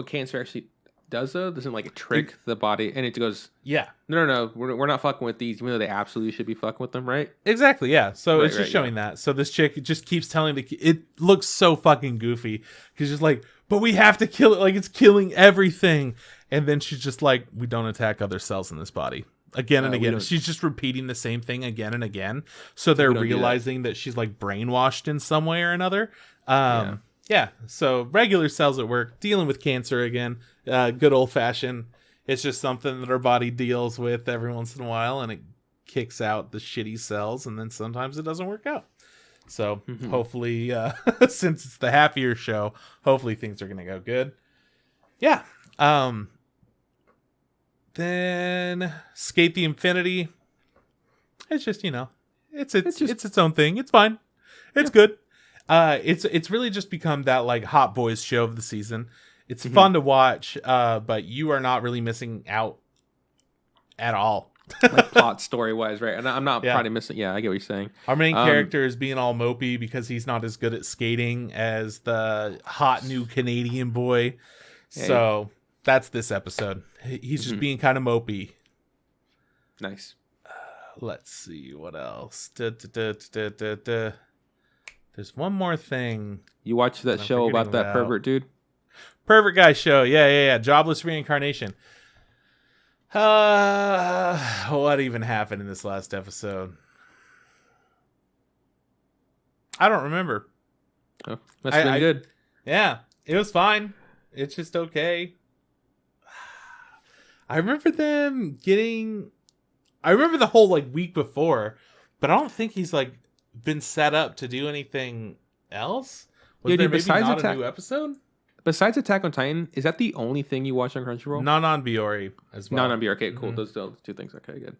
cancer actually does though? Doesn't like trick the body and it goes, no, we're not fucking with these, even though they absolutely should be fucking with them, right? Exactly, yeah. So it's just showing that. So this chick just keeps telling it looks so fucking goofy because just like, but we have to kill it, like it's killing everything. And then she's just like, we don't attack other cells in this body. Again and again. She's just repeating the same thing again and again. So they're realizing that she's like brainwashed in some way or another. Yeah. So regular cells at work, dealing with cancer again. Good old fashioned. It's just something that our body deals with every once in a while, and it kicks out the shitty cells, and then sometimes it doesn't work out. So hopefully, since it's the happier show, hopefully things are going to go good. Yeah. Then Skate the Infinity. It's just, it's its own thing. It's fine. It's good. It's really just become that like hot boys show of the season. It's fun to watch, but you are not really missing out at all. Like plot story wise, right? And I'm not probably missing. Yeah, I get what you're saying. Our main character is being all mopey because he's not as good at skating as the hot new Canadian boy. Hey. So that's this episode. He's just being kind of mopey. Nice. Let's see what else. There's one more thing. You watched that show about that pervert dude? Pervert guy show. Yeah. Jobless reincarnation. What even happened in this last episode? I don't remember. Oh, must have been good. Yeah, it was fine. It's just okay. I remember them getting... I remember the whole like week before, but I don't think he's like been set up to do anything else. Was there maybe not a new episode? Besides Attack on Titan, is that the only thing you watch on Crunchyroll? Non-Biori as well. Non-Biori, okay, cool. Those are the two things. Okay, good.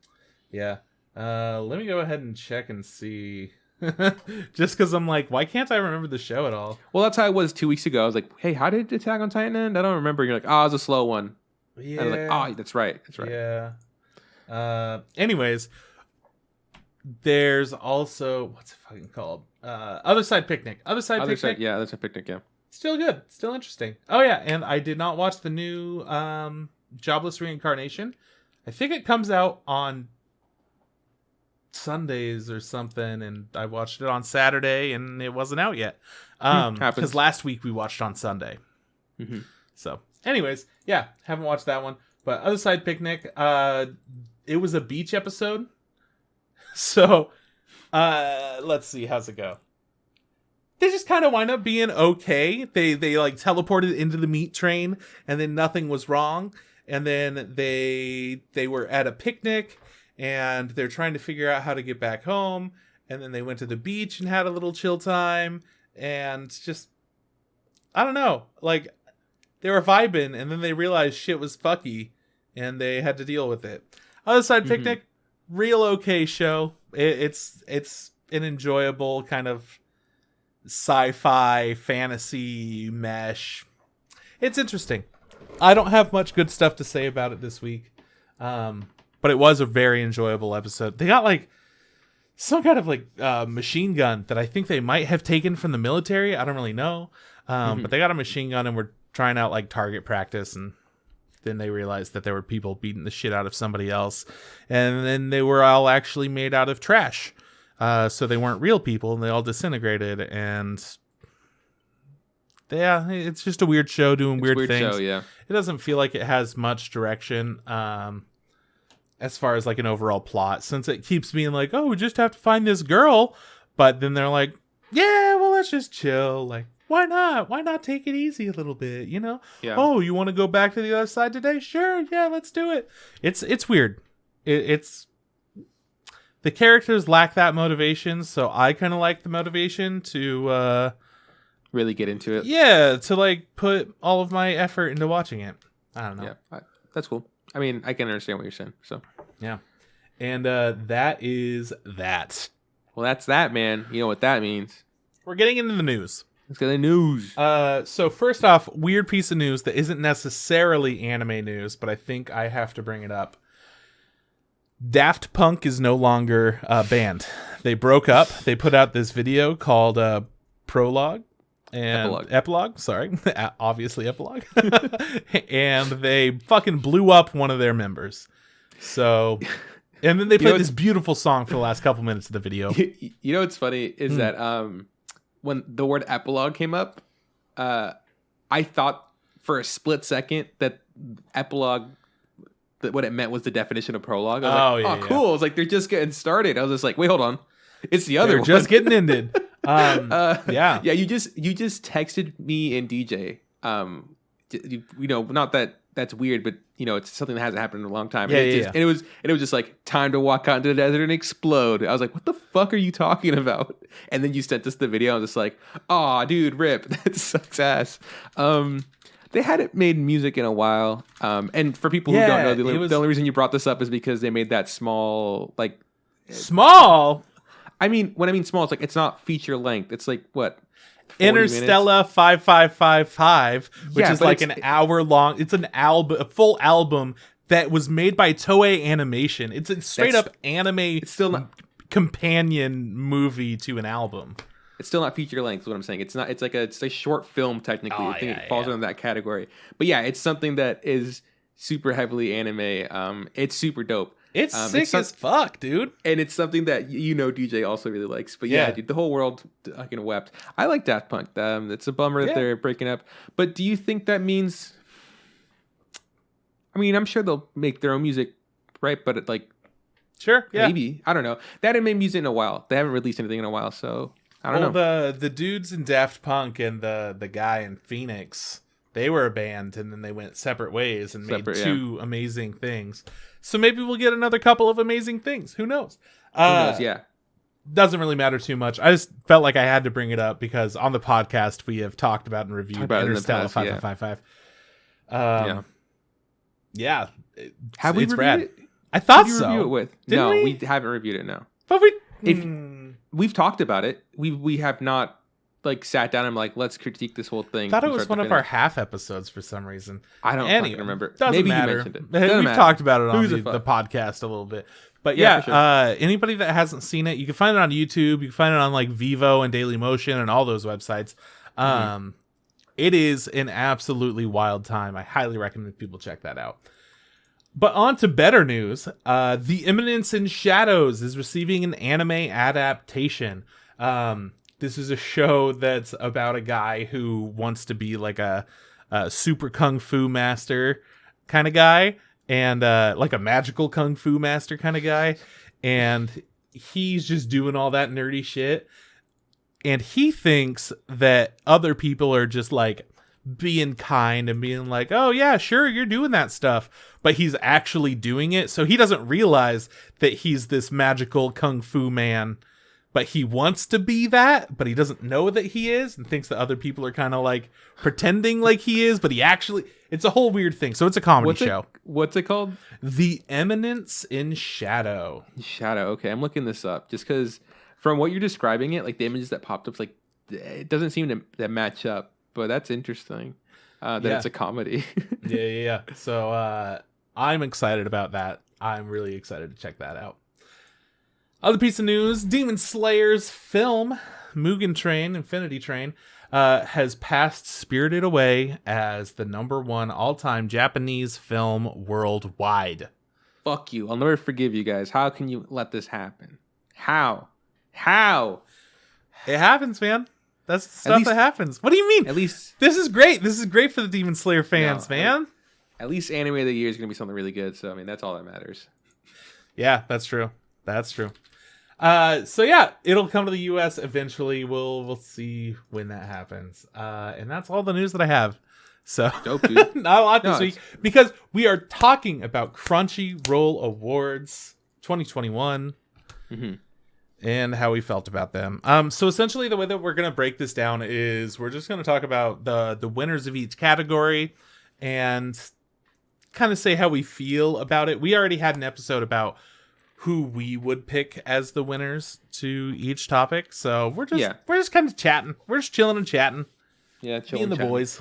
Yeah. Let me go ahead and check and see. Just because I'm like, why can't I remember the show at all? Well, that's how it was 2 weeks ago. I was like, hey, how did Attack on Titan end? I don't remember. You're like, it was a slow one. Yeah. And I was like, that's right. That's right. Yeah. Anyways, there's also, what's it fucking called? Other Side Picnic. Other Side Picnic, yeah. Still good. Still interesting. Oh, yeah. And I did not watch the new Jobless Reincarnation. I think it comes out on Sundays or something, and I watched it on Saturday, and it wasn't out yet. Happens. Because last week we watched on Sunday. Mm-hmm. So, anyways, yeah, haven't watched that one. But Other Side Picnic, it was a beach episode. So, let's see, how's it go? They just kind of wind up being okay. They like teleported into the meat train, and then nothing was wrong. And then they were at a picnic, and they're trying to figure out how to get back home. And then they went to the beach and had a little chill time. And just, I don't know, like, they were vibing, and then they realized shit was fucky, and they had to deal with it. Other Side Picnic, real okay show. It's an enjoyable kind of sci-fi fantasy mesh. It's interesting. I don't have much good stuff to say about it this week, but it was a very enjoyable episode. They got like some kind of like machine gun that I think they might have taken from the military. I don't really know, but they got a machine gun and were trying out like target practice, and then they realized that there were people beating the shit out of somebody else, and then they were all actually made out of trash. So they weren't real people, and they all disintegrated, and yeah, it's just a weird show doing weird things. Show, yeah. It doesn't feel like it has much direction as far as like an overall plot, since it keeps being like, oh, we just have to find this girl, but then they're like, yeah, well, let's just chill. Like, why not? Why not take it easy a little bit, you know? Yeah. Oh, you want to go back to the other side today? Sure, yeah, let's do it. It's weird. It's the characters lack that motivation, so I kind of like the motivation to really get into it. Yeah, to like put all of my effort into watching it. I don't know. Yeah, that's cool. I mean, I can understand what you're saying. So yeah, and that is that. Well, that's that, man. You know what that means. We're getting into the news. Let's get the news. So first off, weird piece of news that isn't necessarily anime news, but I think I have to bring it up. Daft Punk is no longer a band. They broke up. They put out this video called Prologue. And Epilogue, sorry. Obviously Epilogue. And they fucking blew up one of their members. So, and then they played this beautiful song for the last couple minutes of the video. You know what's funny is that when the word epilogue came up, I thought for a split second that epilogue, that what it meant was the definition of prologue. I was like, cool. I was like, they're just getting started. I was just like, wait, hold on. It's the other one. Just getting ended. Yeah. You just texted me and DJ. You know, not that that's weird, but you know, it's something that hasn't happened in a long time. And it was just like time to walk out into the desert and explode. I was like, what the fuck are you talking about? And then you sent us the video. I was just like, oh, dude, rip. That sucks ass. They hadn't made music in a while. And for people who don't know, the only reason you brought this up is because they made that small, like... Small? I mean, when I mean small, it's like, it's not feature length. It's like, what? Interstellar 5555, which is like an hour long. It's an album, a full album that was made by Toei Animation. It's a straight up anime. It's still not companion movie to an album. It's still not feature length, is what I'm saying. It's not. It's a short film technically. I think it falls under that category. But yeah, it's something that is super heavily anime. It's super dope. It's sick as fuck, dude. And it's something that you know DJ also really likes. But yeah, dude, the whole world fucking wept. I like Daft Punk. It's a bummer that they're breaking up. But do you think that means? I mean, I'm sure they'll make their own music, right? But it, like, sure, yeah, maybe, I don't know. They haven't made music in a while. They haven't released anything in a while, so I don't know. The dudes in Daft Punk and the guy in Phoenix, they were a band, and then they went separate ways and made two amazing things. So maybe we'll get another couple of amazing things. Who knows? Who knows? Yeah. Doesn't really matter too much. I just felt like I had to bring it up because on the podcast we have talked about and reviewed Interstellar 5555. Yeah. Have we reviewed rad. it? I thought so. Review it with? Didn't we? We haven't reviewed it. No. But we've talked about it. We have not like sat down and like, let's critique this whole thing. I thought it was one of our half episodes for some reason. I don't fucking remember. Maybe matter. You mentioned it. We've talked about it on the podcast a little bit. But anybody that hasn't seen it, you can find it on YouTube. You can find it on like Vivo and Dailymotion and all those websites. It is an absolutely wild time. I highly recommend people check that out. But on to better news. The Imminence in Shadows is receiving an anime adaptation. This is a show that's about a guy who wants to be like a super kung fu master kind of guy, and like a magical kung fu master kind of guy. And he's just doing all that nerdy shit. And he thinks that other people are just like being kind and being like, oh yeah, sure, you're doing that stuff, but he's actually doing it. So he doesn't realize that he's this magical kung fu man, but he wants to be that, but he doesn't know that he is, and thinks that other people are kind of like pretending like he is, but he actually, it's a whole weird thing. So it's a comedy show. What's it called? The Eminence in Shadow. Shadow. Okay, I'm looking this up just because from what you're describing it, like the images that popped up, like it doesn't seem to match up. But that's interesting that it's a comedy. yeah. So I'm excited about that. I'm really excited to check that out. Other piece of news, Demon Slayer's film, Mugen Train, Infinity Train, has passed Spirited Away as the #1 all-time Japanese film worldwide. Fuck you. I'll never forgive you guys. How can you let this happen? How? It happens, man. That's the stuff that happens. What do you mean? At least this is great. This is great for the Demon Slayer fans, man. At least anime of the year is going to be something really good. So I mean, that's all that matters. Yeah, that's true. So yeah, it'll come to the US eventually. We'll see when that happens. And that's all the news that I have. So dope, dude. Not a lot this week because we are talking about Crunchyroll Awards 2021. Mm-hmm. And how we felt about them. So essentially the way that we're going to break this down is we're just going to talk about the winners of each category and kind of say how we feel about it. We already had an episode about who we would pick as the winners to each topic. So we're just kind of chatting. We're just chilling and chatting. Yeah, chilling. Me and the boys.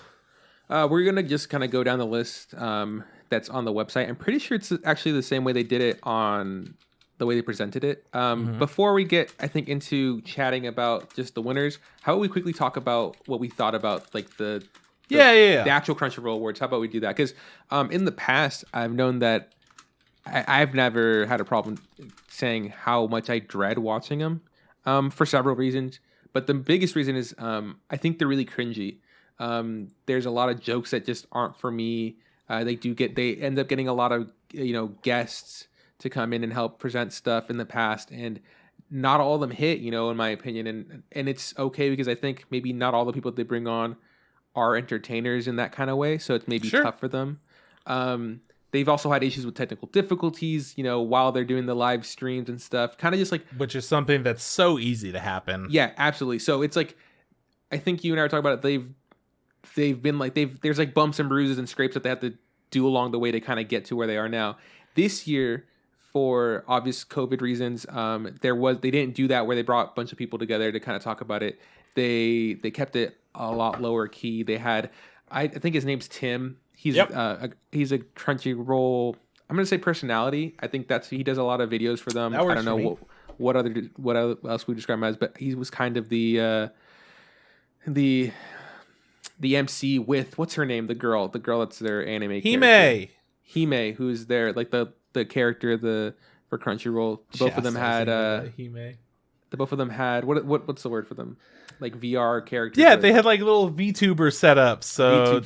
We're going to just kind of go down the list that's on the website. I'm pretty sure it's actually the same way they did it on the way they presented it. Before we get, I think, into chatting about just the winners, how about we quickly talk about what we thought about like the actual Crunchyroll Awards? How about we do that? Because in the past, I've known that I've never had a problem saying how much I dread watching them for several reasons. But the biggest reason is I think they're really cringy. There's a lot of jokes that just aren't for me. They end up getting a lot of guests to come in and help present stuff in the past, and not all of them hit, in my opinion, and it's okay because I think maybe not all the people they bring on are entertainers in that kind of way, so it's maybe tough for them. They've also had issues with technical difficulties, while they're doing the live streams and stuff, kind of just like, which is something that's so easy to happen. Yeah, absolutely. So it's like, I think you and I were talking about it. They've been like, there's like bumps and bruises and scrapes that they have to do along the way to kind of get to where they are now. This year, for obvious COVID reasons, they didn't do that where they brought a bunch of people together to kind of talk about it. They kept it a lot lower key. They had, I think his name's Tim. He's a Crunchyroll, I'm gonna say personality. I think he does a lot of videos for them. I don't know what else we describe him as, but he was kind of the MC with, what's her name? The girl that's their anime character. Hime, who's their like the character for Crunchyroll. Both of them had what's the word for them? Like VR characters. Yeah, they had like little VTuber setups. So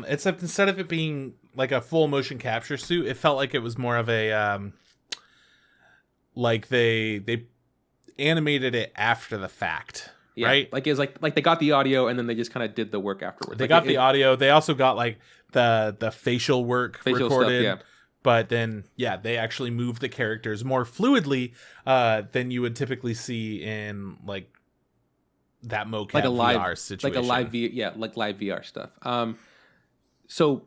except instead of it being like a full motion capture suit, it felt like it was more of a like they animated it after the fact. Yeah, right? Like it was like they got the audio and then they just kind of did the work afterwards. They got the audio. They also got like the facial work recorded. Stuff, yeah. But then, they actually moved the characters more fluidly than you would typically see in like that mocap like a live VR situation, like live VR stuff. So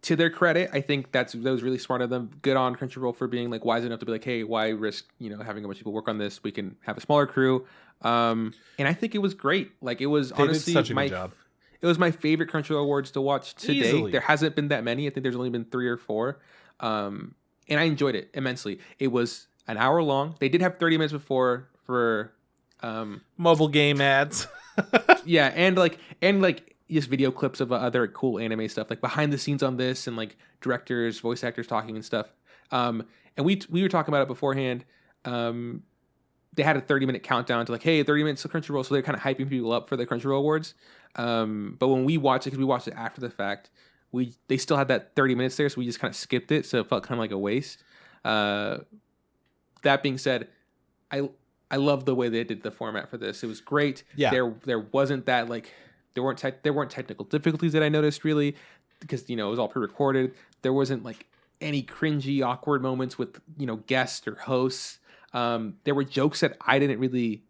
to their credit, I think that was really smart of them. Good on Crunchyroll for being like wise enough to be like, hey, why risk having a bunch of people work on this? We can have a smaller crew. And I think it was great. Like it was honestly such a good job. It was my favorite Crunchyroll Awards to watch today. Easily. There hasn't been that many. I think there's only been 3 or 4. And I enjoyed it immensely. It was an hour long. They did have 30 minutes before for mobile game ads. Yeah, and just video clips of other cool anime stuff, like behind the scenes on this, and like directors, voice actors talking and stuff. And we were talking about it beforehand. They had a 30-minute countdown to like, hey, 30 minutes of Crunchyroll, so they're kind of hyping people up for the Crunchyroll Awards. But when we watched it, because we watched it after the fact, they still had that 30 minutes there, so we just kind of skipped it, so it felt kind of like a waste. That being said, I love the way they did the format for this. It was great. Yeah. There wasn't that like there weren't technical difficulties that I noticed really, because it was all pre-recorded. There wasn't like any cringy, awkward moments with guests or hosts. There were jokes that I didn't really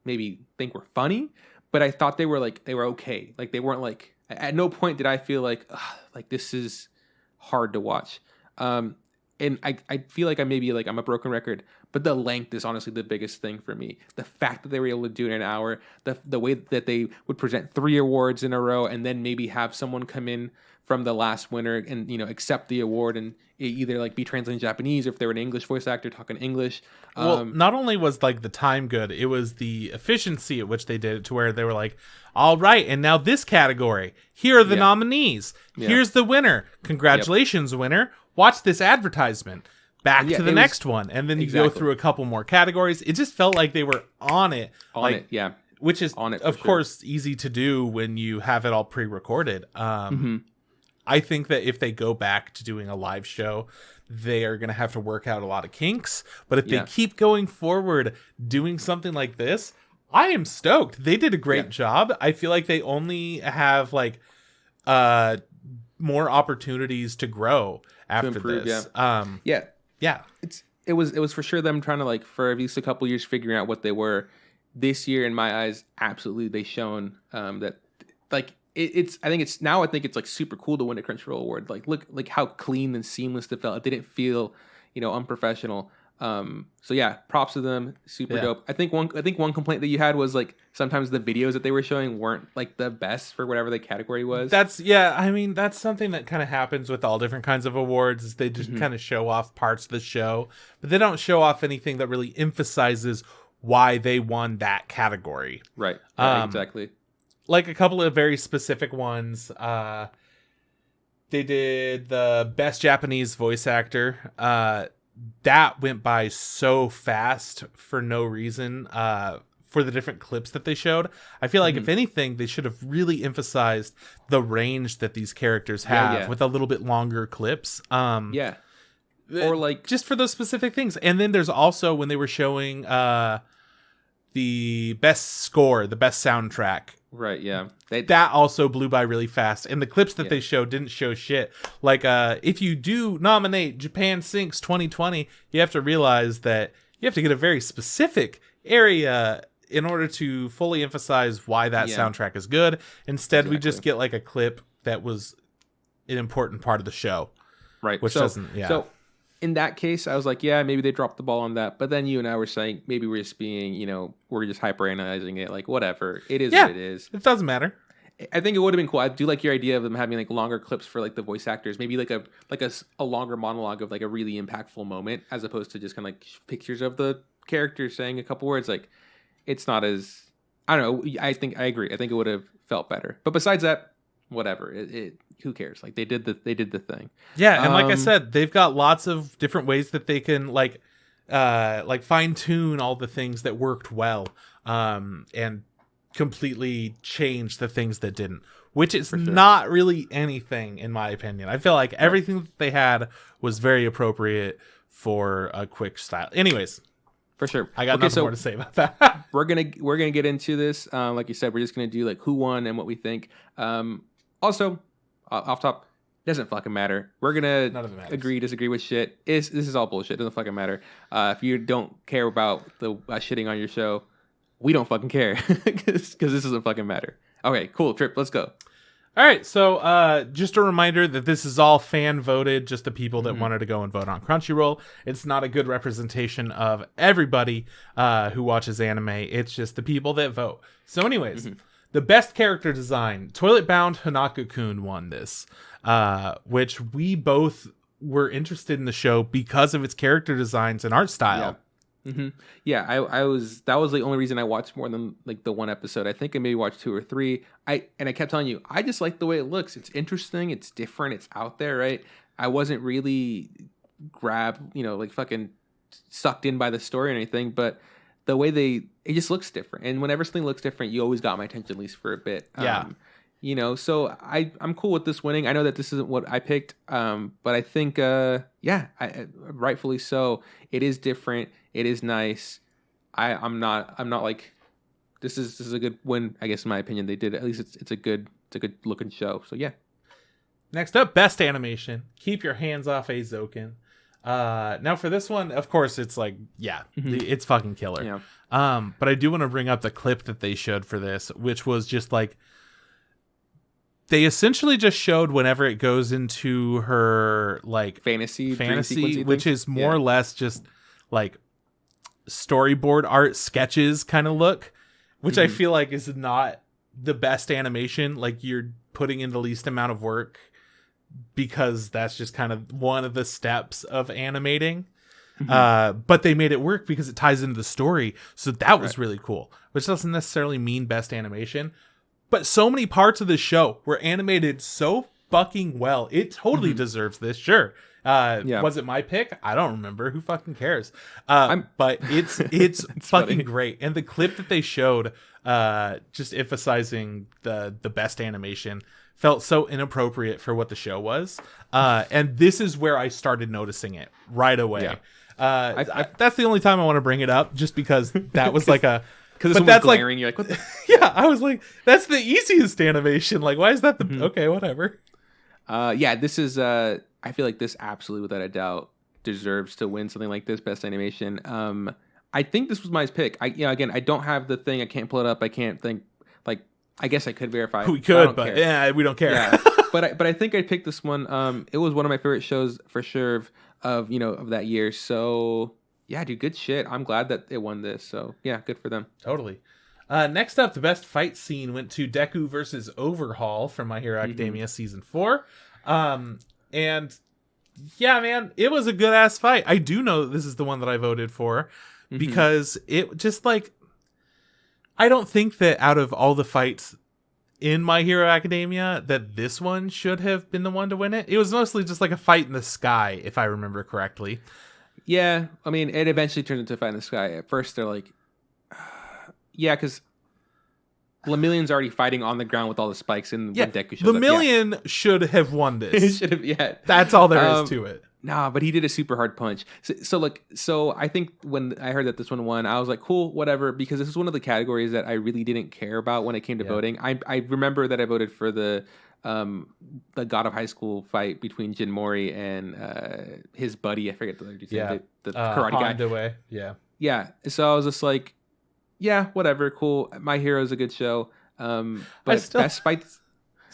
maybe think were funny, but I thought they were okay. Like they weren't like, at no point did I feel like this is hard to watch. And I feel like I'm a broken record, but the length is honestly the biggest thing for me. The fact that they were able to do it in an hour, the way that they would present 3 awards in a row, and then maybe have someone come in from the last winner and accept the award, and either like be translated in Japanese, or if they were an English voice actor talking English. Well, not only was like the time good, it was the efficiency at which they did it, to where they were like, all right, and now this category, here are the nominees, here's the winner, congratulations, winner, watch this advertisement, back to the next one, and then you go through a couple more categories. It just felt like they were on it. Which is, of course, easy to do when you have it all pre-recorded. I think that if they go back to doing a live show, they are going to have to work out a lot of kinks. But if they keep going forward doing something like this, I am stoked. They did a great job. I feel like they only have like more opportunities to grow after improve, this. It was for sure them trying to, like, for at least a couple years figuring out what they were. This year, in my eyes, absolutely they shown that, like, I think it's like super cool to win a Crunchyroll award. Like, look, like how clean and seamless it felt. It didn't feel unprofessional. So yeah, props to them. Super dope. I think one complaint that you had was like sometimes the videos that they were showing weren't like the best for whatever the category was. That's something that kind of happens with all different kinds of awards, is they just kind of show off parts of the show, but they don't show off anything that really emphasizes why they won that category. Right. Exactly. Like a couple of very specific ones. They did the best Japanese voice actor. That went by so fast for no reason, for the different clips that they showed. I feel like if anything, they should have really emphasized the range that these characters have with a little bit longer clips. Or like just for those specific things. And then there's also when they were showing the best score, the best soundtrack. Right, yeah. That also blew by really fast. And the clips that they showed didn't show shit. Like, if you do nominate Japan Sinks 2020, you have to realize that you have to get a very specific area in order to fully emphasize why that soundtrack is good. Instead, we just get like a clip that was an important part of the show. Right. Which doesn't, So in that case, I was like, yeah, maybe they dropped the ball on that. But then you and I were saying maybe we're just being, we're just hyper-analyzing it. Like, whatever. It is what it is. It doesn't matter. I think it would have been cool. I do like your idea of them having like longer clips for like the voice actors. Maybe like a longer monologue of like a really impactful moment, as opposed to just kind of like pictures of the characters saying a couple words. Like, it's not as, I don't know. I agree. I think it would have felt better. But besides that, whatever. Who cares? Like, they did the thing. Yeah, and like I said, they've got lots of different ways that they can like fine tune all the things that worked well, and completely change the things that didn't. Which is not really anything, in my opinion. I feel like everything that they had was very appropriate for a quick style. Anyways, for sure, I got nothing more to say about that. we're gonna get into this. Like you said, we're just gonna do like who won and what we think. Also, off top, doesn't fucking matter. We're gonna agree, disagree with shit. This is all bullshit. Doesn't fucking matter. If you don't care about the shitting on your show, we don't fucking care, because this doesn't fucking matter. Okay, cool. Trip, let's go. All right, so just a reminder that this is all fan voted, just the people that wanted to go and vote on Crunchyroll. It's not a good representation of everybody who watches anime. It's just the people that vote. So anyways, the best character design, Toilet Bound Hanako-kun won this, which we both were interested in the show because of its character designs and art style. Hmm. Yeah, I was that was the only reason I watched more than like the one episode. I think I maybe watched two or three. I kept telling you, I just like the way it looks. It's interesting, it's different, it's out there, right? I wasn't really grabbed, like fucking sucked in by the story or anything, but the way it just looks different. And whenever something looks different, you always got my attention, at least for a bit. Yeah. So I'm cool with this winning. I know that this isn't what I picked, but I think rightfully so. It is different. It is nice. I'm not like this is a good win. I guess in my opinion, they did at least it's a good looking show. So yeah. Next up, best animation. Keep your hands off Azoken. Now for this one, of course, it's like it's fucking killer. Yeah. But I do want to bring up the clip that they showed for this, which was just like. They essentially just showed whenever it goes into her like fantasy, which is more or less just like storyboard art sketches kind of look, which I feel like is not the best animation. Like you're putting in the least amount of work because that's just kind of one of the steps of animating. But they made it work because it ties into the story. So that was really cool, which doesn't necessarily mean best animation. But so many parts of the show were animated so fucking well. It totally deserves this. Sure. Was it my pick? I don't remember. Who fucking cares? But it's fucking funny. Great. And the clip that they showed, just emphasizing the best animation, felt so inappropriate for what the show was. And this is where I started noticing it right away. Yeah. That's the only time I want to bring it up, just because that was like a. But that's glaring. You're like, what the? Yeah, I was like, that's the easiest animation. Like, why is that the okay? Whatever. This is. I feel like this absolutely, without a doubt, deserves to win something like this, best animation. I think this was my pick. Again, I don't have the thing. I can't pull it up. I can't think. Like, I guess I could verify. We could, but yeah, we don't care. Yeah. but I think I picked this one. It was one of my favorite shows for sure of that year. So. Yeah, dude, good shit. I'm glad that it won this. So, yeah, good for them. Totally. Next up, the best fight scene went to Deku versus Overhaul from My Hero Academia Season 4. And, yeah, man, it was a good-ass fight. I do know this is the one that I voted for because it just, like... I don't think that out of all the fights in My Hero Academia that this one should have been the one to win it. It was mostly just like a fight in the sky, if I remember correctly. Yeah, I mean, it eventually turned into a fight in the sky. At first, they're like, because Lemillion's already fighting on the ground with all the spikes, and when Deku shows Lemillion should have won this. It should have, That's all there is to it. Nah, but he did a super hard punch. So I think when I heard that this one won, I was like, cool, whatever, because this is one of the categories that I really didn't care about when it came to voting. I remember that I voted for the God of High School fight between Jin Mori and his buddy. I forget the karate guy. Away. Yeah. So I was just like, yeah, whatever, cool. My Hero's a good show. But best fights,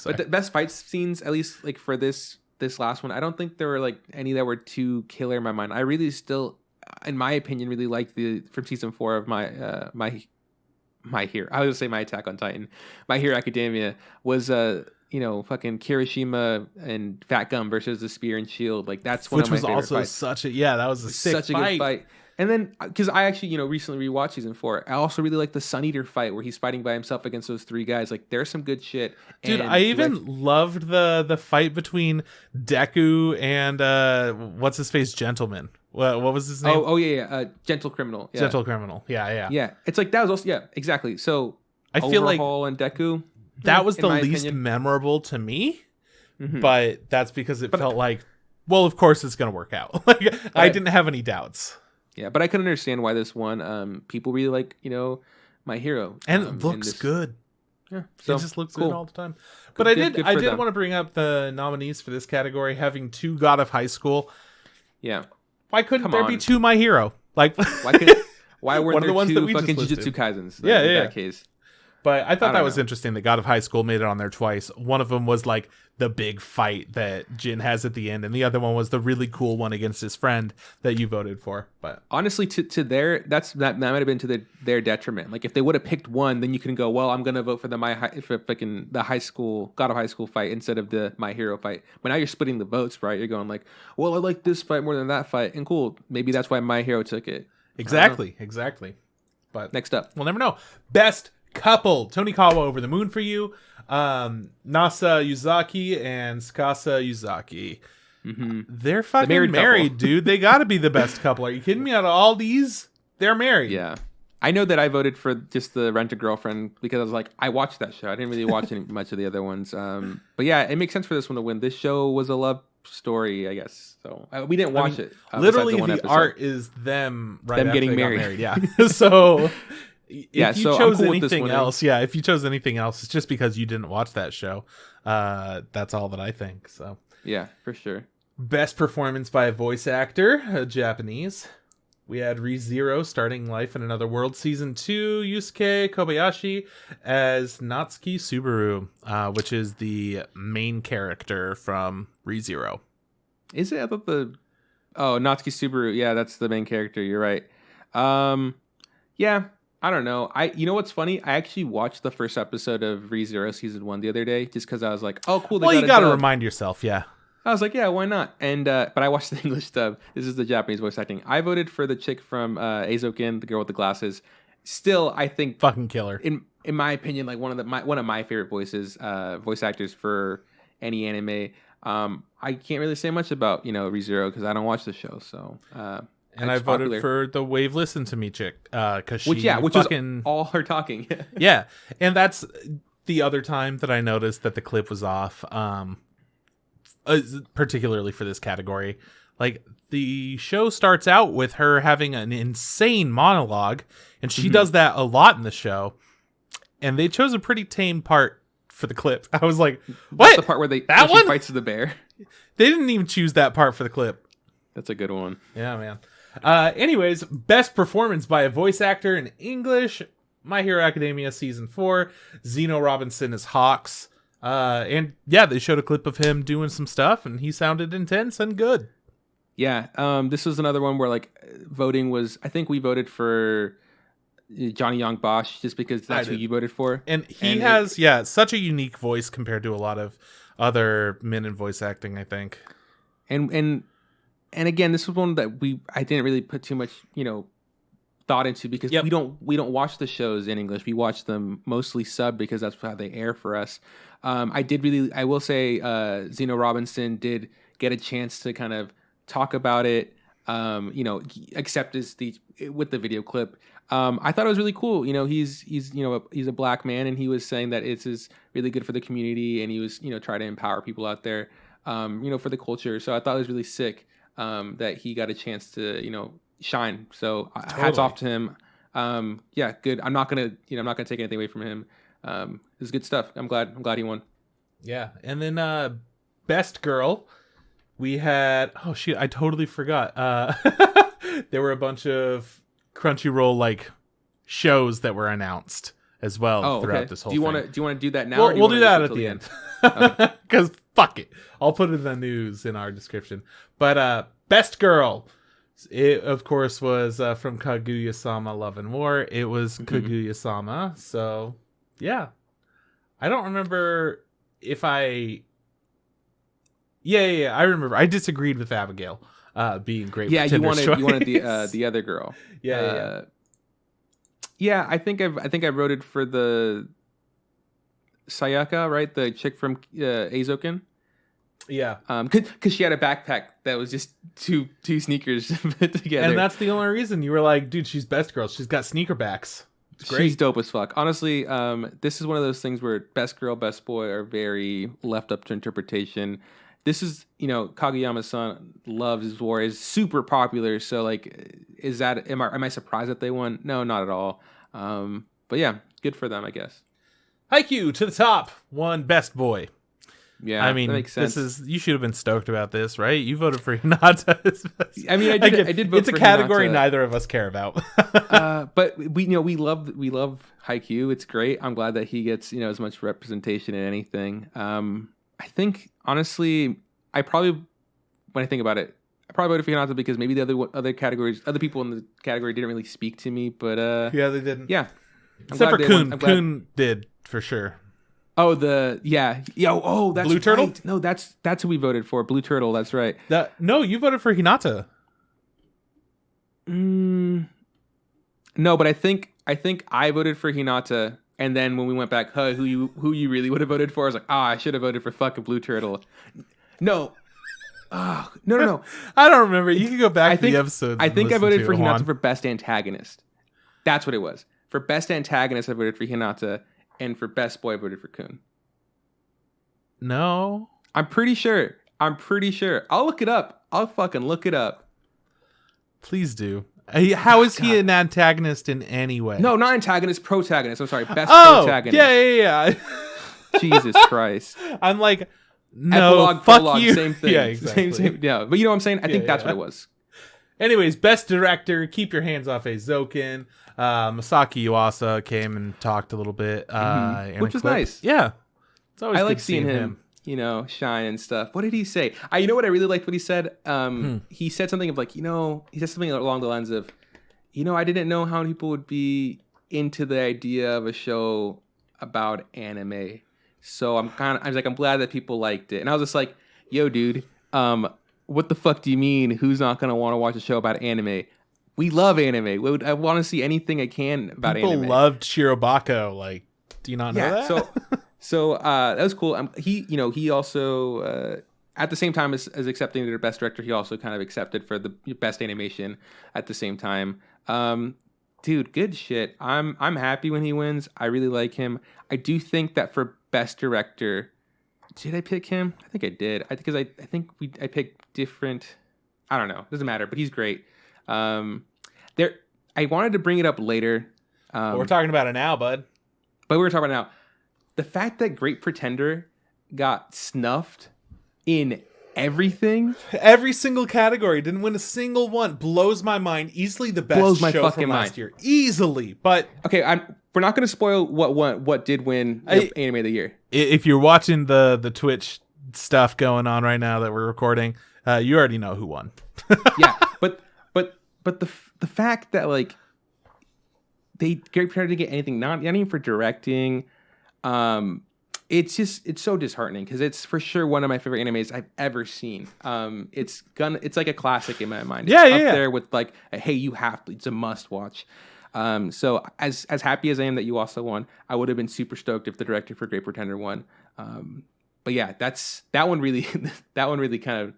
but the best fight scenes, at least like for this last one, I don't think there were like any that were too killer in my mind. I really still, in my opinion, really liked from season 4 of my Hero. I was gonna say my Attack on Titan. My Hero Academia was fucking Kirishima and Fat Gum versus the Spear and Shield. Like that's one of my favorite fights. That was such a good fight. And then because I actually recently rewatched season 4, I also really like the Sun Eater fight where he's fighting by himself against those 3 guys. Like there's some good shit. Dude, I even loved the fight between Deku and what's his face, Gentleman. What was his name? Gentle Criminal. Yeah. Gentle Criminal. Yeah. It's like that was also exactly. So I feel like Overhaul and Deku. That was the least memorable to me, but that's because it felt like, well, of course it's gonna work out. Like I didn't have any doubts. Yeah, but I can understand why this one. People really like My Hero, and it looks good. Yeah, so it just looks good all the time. But I did want to bring up the nominees for this category, having 2 God of High School. Yeah, why couldn't there be 2 My Hero? Like why weren't there 2 fucking Jujutsu Kaisens? In that case. But I thought that was interesting that God of High School made it on there twice. One of them was like the big fight that Jin has at the end, and the other one was the really cool one against his friend that you voted for. But honestly, to their that might have been to their detriment. Like if they would have picked one, then you can go, well, I'm gonna vote for the high school God of High School fight instead of the My Hero fight. But now you're splitting the votes, right? You're going like, well, I like this fight more than that fight, and cool, maybe that's why My Hero took it. Exactly. But Next up, we'll never know. Best couple: Tony Kawa, Over the Moon for You, Nasa Yuzaki and Tsukasa Yuzaki. They're fucking married, dude. They got to be the best couple. Are you kidding me? Out of all these, they're married. Yeah. I know that I voted for just the Rent a Girlfriend because I was like, I watched that show. I didn't really watch much of the other ones. But yeah, it makes sense for this one to win. This show was a love story, I guess. So we didn't watch it. Literally, the art is them getting married. Yeah. So if you chose cool anything else, if you chose anything else, it's just because you didn't watch that show. That's all that I think. So yeah, for sure. Best performance by a voice actor, Japanese. We had ReZero starting Life in Another World Season 2, Yusuke Kobayashi as Natsuki Subaru, which is the main character from ReZero. Is it? I thought Natsuki Subaru. Yeah, that's the main character. You're right. Yeah, I don't know. You know what's funny? I actually watched the first episode of ReZero Season 1 the other day just because I was like, oh, cool. You got to remind yourself, yeah. I was like, yeah, why not? And but I watched the English dub. This is the Japanese voice acting. I voted for the chick from Eizouken, the girl with the glasses. Still, I think fucking killer. In my opinion, like one of my favorite voice actors for any anime. I can't really say much about ReZero because I don't watch the show. So and I voted for the Wave Listen to Me chick because which fucking... is all her talking. Yeah, and that's the other time that I noticed that the clip was off. Particularly for this category, like the show starts out with her having an insane monologue, and she does that a lot in the show. And they chose a pretty tame part for the clip. I was like, "What?" That's the part where she fights the bear. They didn't even choose that part for the clip. That's a good one. Yeah, man. Anyways, best performance by a voice actor in English: My Hero Academia Season 4. Zeno Robinson as Hawks. And yeah, they showed a clip of him doing some stuff, and he sounded intense and good. Yeah, this was another one where like voting was. I think we voted for Johnny Young Bosch just because that's who you voted for, and he has such a unique voice compared to a lot of other men in voice acting. I think, and again, this was one that I didn't really put too much thought into because we don't watch the shows in English. We watch them mostly sub because that's how they air for us. I will say Zeno Robinson did get a chance to kind of talk about it, except with the video clip. I thought it was really cool. He's a black man, and he was saying that it is really good for the community, and he was trying to empower people out there, for the culture. So I thought it was really sick that he got a chance to shine. So hats off to him. Good. I'm not gonna take anything away from him. This is good stuff. I'm glad he won. Yeah. And then best girl, we had I totally forgot. There were a bunch of Crunchyroll like shows that were announced as well throughout this whole thing. Do you want to do that now? We'll do that at the end. Because fuck it. I'll put it in the news in our description. But best girl, it of course was from Kaguya-sama Love and War. It was Kaguya-sama. So yeah, I don't remember if I. Yeah. I remember. I disagreed with Abigail being great. Yeah, you wanted the other girl. Yeah. Yeah, I think I voted for the Sayaka, right? The chick from Eizouken. Yeah. Because she had a backpack that was just two sneakers put together. And that's the only reason you were like, dude, she's best girl. She's got sneaker backs. It's great. She's dope as fuck. Honestly, this is one of those things where best girl, best boy are very left up to interpretation. This is, Kageyama-san loves war, is super popular. So like, am I surprised that they won? No, not at all. But yeah, good for them, I guess. Haikyuu to the top, won best boy. Yeah, I mean, that makes sense. You should have been stoked about this, right? You voted for Hinata. I mean, I did vote it's for a category Hinata. Neither of us care about. But we love Haikyuu. It's great. I'm glad that he gets as much representation in anything. I think honestly, when I think about it, I probably voted for Hinata because maybe the other people in the category didn't really speak to me. But yeah, they didn't. Yeah, except for Kun. Kun did for sure. Oh, that's Blue Turtle? Right. No, that's who we voted for. Blue Turtle, that's right. No, you voted for Hinata. No, but I think I voted for Hinata, and then when we went back, who you really would have voted for? I was like, I should have voted for fucking Blue Turtle. No. No. I don't remember. You can go back to the episode. I think I voted for Hinata for best antagonist. That's what it was. For best antagonist, I voted for Hinata, and for best boy, I voted for Kun. No. I'm pretty sure. I'll look it up. I'll fucking look it up. Please do. How is he an antagonist in any way? No, not antagonist, protagonist. I'm sorry, best protagonist. Yeah. Jesus Christ. I'm like, no, fuck you. Same thing. Yeah, exactly. Same, yeah, but you know what I'm saying? I think that's what it was. Anyways, best director, keep your hands off Eizouken. Masaki Yuasa came and talked a little bit. Which was nice. Yeah. It's always I good like seeing him, shine and stuff. What did he say? You know what I really liked what he said? He said something of like, he said something along the lines of, I didn't know how many people would be into the idea of a show about anime. So I'm glad that people liked it. And I was just like, yo, dude, what the fuck do you mean? Who's not going to want to watch a show about anime? We love anime. I want to see anything I can about anime. People loved Shirobako. Like, do you not know that? So that was cool. He also, at the same time as accepting their best director, he also kind of accepted for the best animation at the same time. Dude, good shit. I'm happy when he wins. I really like him. I do think that for best director, did I pick him? I think I did. I think I picked different. I don't know. Doesn't matter. But he's great. I wanted to bring it up later. But we're talking about it now, bud. But we're talking about it now. The fact that Great Pretender got snuffed in everything, every single category, didn't win a single one, blows my mind. Easily the best show from last year, easily. But okay, we're not going to spoil what did win Anime of the Year. If you're watching the Twitch stuff going on right now that we're recording, you already know who won. Yeah, but the fact that like Great Pretender didn't get anything, not even for directing. It's so disheartening because it's for sure one of my favorite animes I've ever seen. It's like a classic in my mind. It's up there with like, hey, you have to. It's a must watch. So as happy as I am that you also won, I would have been super stoked if the director for Great Pretender won. But yeah, that one really kind of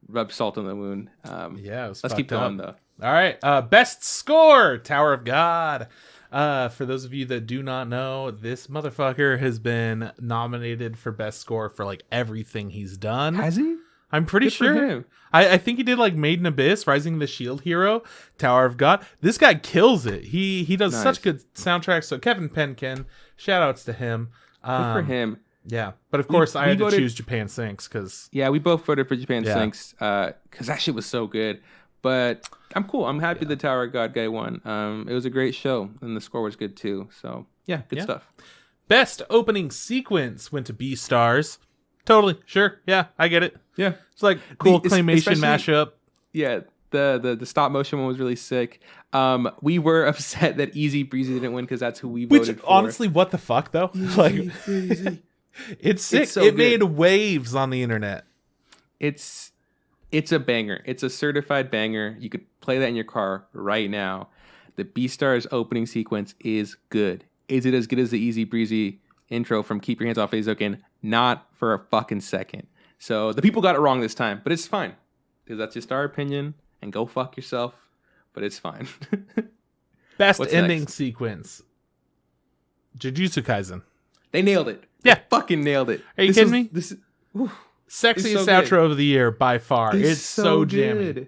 rubbed salt in the wound. Let's keep going though. All right, best score, Tower of God. For those of you that do not know, this motherfucker has been nominated for best score for like everything he's done. Has he? I'm pretty sure. I think he did like Made in Abyss, Rising the Shield Hero, Tower of God. This guy kills it. He does such good soundtracks. So Kevin Penkin, shout outs to him. Good for him. Yeah, but of course I had to choose Japan Sinks because we both voted for Japan Sinks because that shit was so good. But I'm cool. I'm happy the Tower of God guy won. It was a great show, and the score was good too. So yeah, good stuff. Best opening sequence went to Beastars. Totally, sure, yeah, I get it. Yeah, it's like cool claymation mashup. Yeah, the stop motion one was really sick. We were upset that Easy Breezy didn't win because that's who we voted for. Honestly, what the fuck though? Like, it's sick. It's so it made waves on the internet. It's a banger. It's a certified banger. You could play that in your car right now. The Beastars opening sequence is good. Is it as good as the Easy Breezy intro from Keep Your Hands Off Eizouken? Not for a fucking second. So the people got it wrong this time, but it's fine. Because that's just our opinion, and go fuck yourself, but it's fine. Best ending sequence. Jujutsu Kaisen. They nailed it. Yeah. They fucking nailed it. Are you kidding me? Sexiest outro of the year by far. It's so jammy.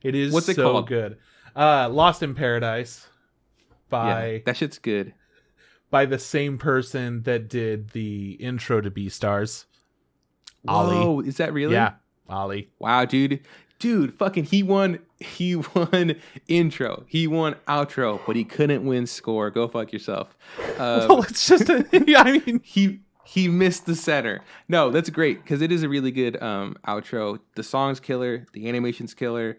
It is What's it called? Good. Lost in Paradise that shit's good. By the same person that did the intro to Beastars. Whoa, is that really? Yeah, Ollie. Wow, dude, fucking he won intro, he won outro, but he couldn't win score. Go fuck yourself. Well, it's just I mean he missed the center. No, that's great because it is a really good outro. The song's killer. The animation's killer.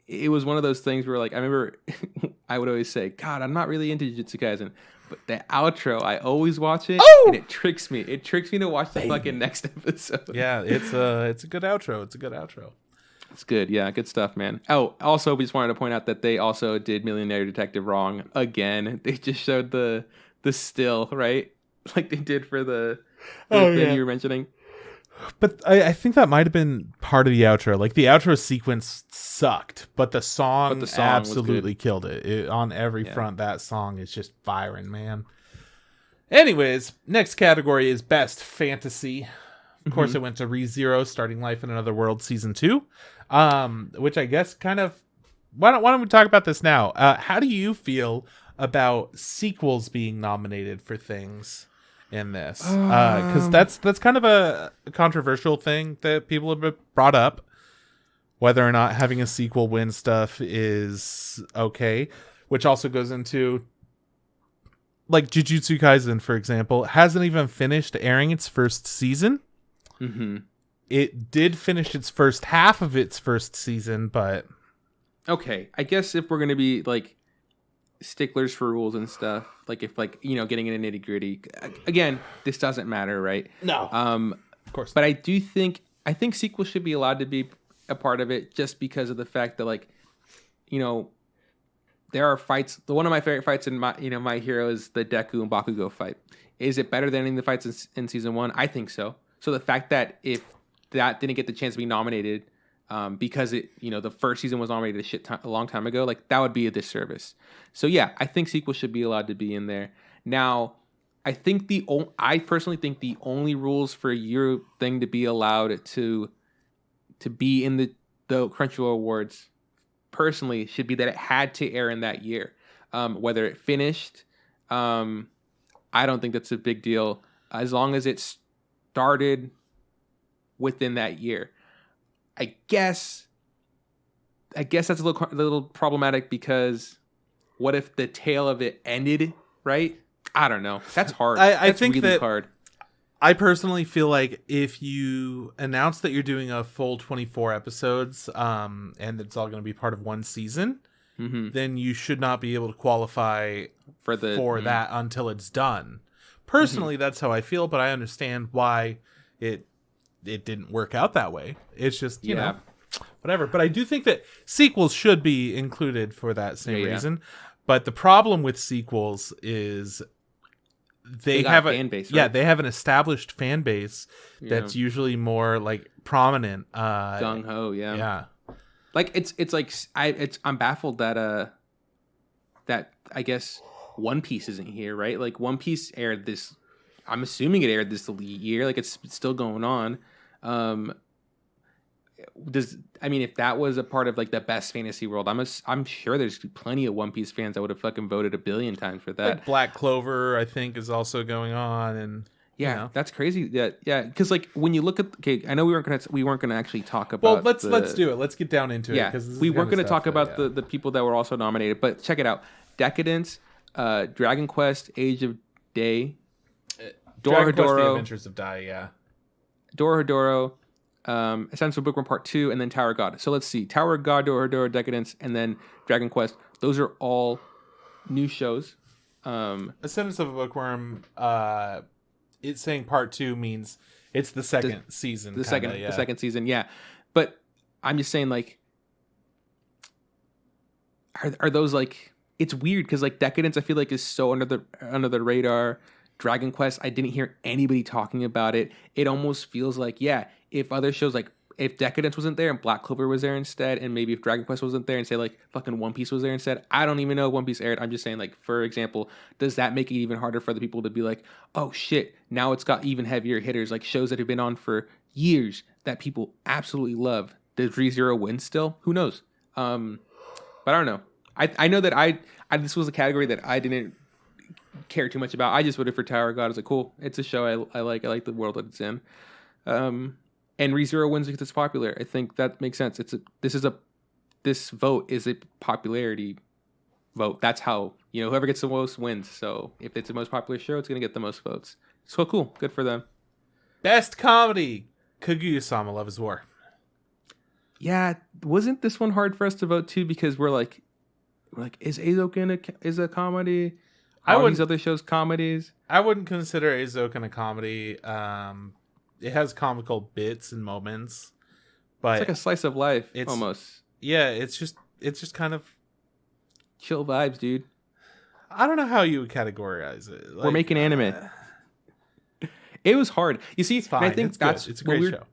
It was one of those things where, like, I remember I would always say, God, I'm not really into Jujutsu Kaisen. But the outro, I always watch it, and it tricks me. It tricks me to watch the fucking next episode. Yeah, it's a good outro. It's a good outro. It's good. Yeah, good stuff, man. Oh, also, we just wanted to point out that they also did Millionaire Detective wrong again. They just showed the still, right? Like they did for the thing you were mentioning. But I think that might have been part of the outro. Like the outro sequence sucked, but the song absolutely killed it. On every front. That song is just firing, man. Anyways, next category is Best Fantasy. Of course, it went to ReZero, Starting Life in Another World Season 2, which I guess kind of... Why don't we talk about this now? How do you feel about sequels being nominated for things in this? Because that's kind of a controversial thing that people have brought up. Whether or not having a sequel win stuff is okay. Which also goes into... Like Jujutsu Kaisen, for example, hasn't even finished airing its first season. Mm-hmm. It did finish its first half of its first season, but... Okay, I guess if we're going to be, like, sticklers for rules and stuff, like, if, like, you know, getting in a nitty-gritty... Again, this doesn't matter, right? No. Of course. But I think sequels should be allowed to be a part of it just because of the fact that, like, you know... There are fights. One of my favorite fights in My Hero is the Deku and Bakugo fight. Is it better than any of the fights in season 1? I think so. So the fact that if that didn't get the chance to be nominated because the first season was nominated a long time ago, like that would be a disservice. So yeah, I think sequels should be allowed to be in there. Now, I personally think the only rules for your thing to be allowed to be in the Crunchyroll Awards personally should be that it had to air in that year. Whether it finished, I don't think that's a big deal as long as it started within that year. I guess that's a little problematic because what if the tail of it ended, right? I don't know. That's hard. I think really that hard. I personally feel like if you announce that you're doing a full 24 episodes, and it's all going to be part of one season, then you should not be able to qualify for that until it's done. Personally, that's how I feel, but I understand why it didn't work out that way. It's just, you know, whatever. But I do think that sequels should be included for that same reason. But the problem with sequels is they have a fan base, right? Yeah, they have an established fan base that's usually more like prominent. Gung ho, yeah. Like it's like I'm baffled that I guess One Piece isn't here, right? Like One Piece aired this. I'm assuming it aired this year. Like it's still going on. If that was a part of like the best fantasy world, I'm sure there's plenty of One Piece fans that would have fucking voted a billion times for that. Like Black Clover, I think, is also going on, and that's crazy. Yeah, because like when you look at, I know we weren't gonna actually talk about. Well, let's do it. Let's get down into it. Because we weren't gonna talk about the people that were also nominated, but check it out: Decadence, Dragon Quest, Age of Day, Dragon Quest: The Adventures of Dai, Dorohedoro, Essential Bookworm Part 2, and then Tower of God. So let's see. Tower of God, Dorohedoro, Decadence, and then Dragon Quest. Those are all new shows. Essence of a Bookworm, it's saying Part 2 means it's the second season. The second season, yeah. But I'm just saying, like, are those, like... It's weird, because, like, Decadence, I feel like, is so under the radar. Dragon Quest, I didn't hear anybody talking about it. It almost feels like, if other shows, like, if Decadence wasn't there and Black Clover was there instead, and maybe if Dragon Quest wasn't there and say, like, fucking One Piece was there instead, I don't even know if One Piece aired. I'm just saying, like, for example, does that make it even harder for the people to be like, oh, shit, now it's got even heavier hitters, like shows that have been on for years that people absolutely love. Does ReZero win still? Who knows? But I don't know. I know that I this was a category that I didn't care too much about. I just voted for Tower of God. I was like, cool, it's a show I like. I like the world that it's in. And ReZero wins because it's popular. I think that makes sense. This vote is a popularity vote. That's how, whoever gets the most wins. So if it's the most popular show, it's gonna get the most votes. So cool, good for them. Best comedy, Kaguya-sama: Love is War. Yeah, wasn't this one hard for us to vote too? Because we're like, is Eizouken is a comedy? Are these other shows comedies? I wouldn't consider Eizouken a comedy. It has comical bits and moments, But it's like a slice of life, it's almost. Yeah, it's just kind of Chill vibes, dude. I don't know how you would categorize it. We're making anime. It was hard. You see, It's fine. and I think that's it's a great show.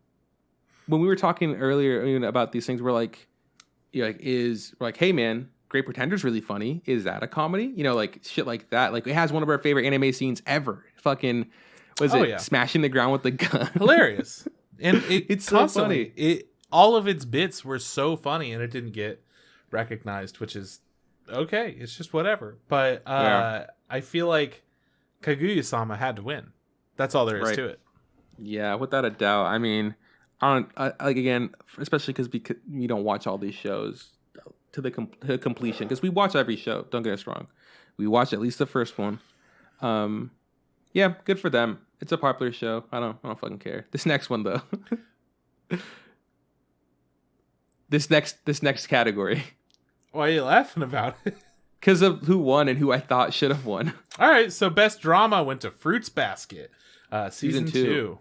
When we were talking earlier about these things, we're like, hey man, Great Pretender's really funny. Is that a comedy? Like shit like that. Like it has one of our favorite anime scenes ever. Fucking, smashing the ground with the gun? Hilarious. And it's so funny. All of its bits were so funny, and it didn't get recognized, which is okay. It's just whatever. But I feel like Kaguya-sama had to win. That's all there is to it. Yeah, without a doubt. I mean, again, especially because we don't watch all these shows to the completion. Because we watch every show. Don't get us wrong. We watch at least the first one. Yeah, good for them. It's a popular show. I don't fucking care. This next one though. This next category. Why are you laughing about it? Because of who won and who I thought should have won. All right, so best drama went to Fruits Basket, season 2.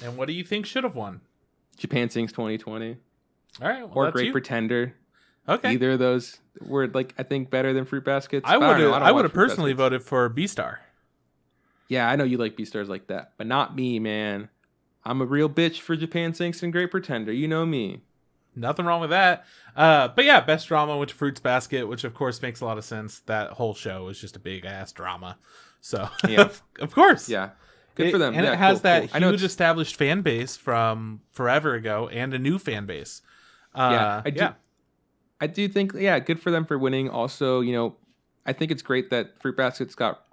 And what do you think should have won? Japan Sings 2020. All right, well, or Great Pretender. Okay, either of those were I think better than Fruit Baskets. I would have personally voted for B-Star. Yeah, I know you like B-Stars like that, but not me, man. I'm a real bitch for Japan Sinks and Great Pretender. You know me. Nothing wrong with that. But yeah, best drama went to Fruits Basket, which of course makes a lot of sense. That whole show is just a big ass drama. So yeah, of course. Yeah. Good for them. And it has that huge established fan base from forever ago and a new fan base. I do think, good for them for winning. Also, I think it's great that Fruit Basket's got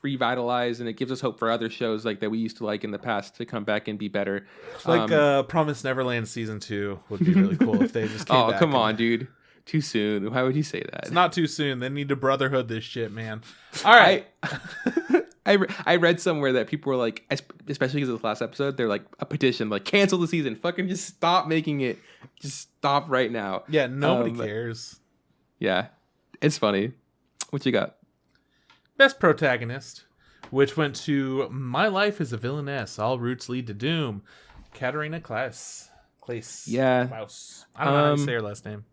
revitalized, and it gives us hope for other shows like that we used to like in the past to come back and be better. Promised Neverland season 2 would be really cool if they just came back. Come on, dude. Too soon. Why would you say that? It's not too soon. They need to brotherhood this shit, man. All right. I read somewhere that people were like, especially because of this last episode, they're like a petition, like cancel the season. Fucking just stop making it. Just stop right now. Yeah, nobody cares. Yeah, it's funny. What you got? Best Protagonist, which went to My Life as a Villainess, All Routes Lead to Doom, Katarina Klaes. Yeah. Klaus. I don't know how to say her last name.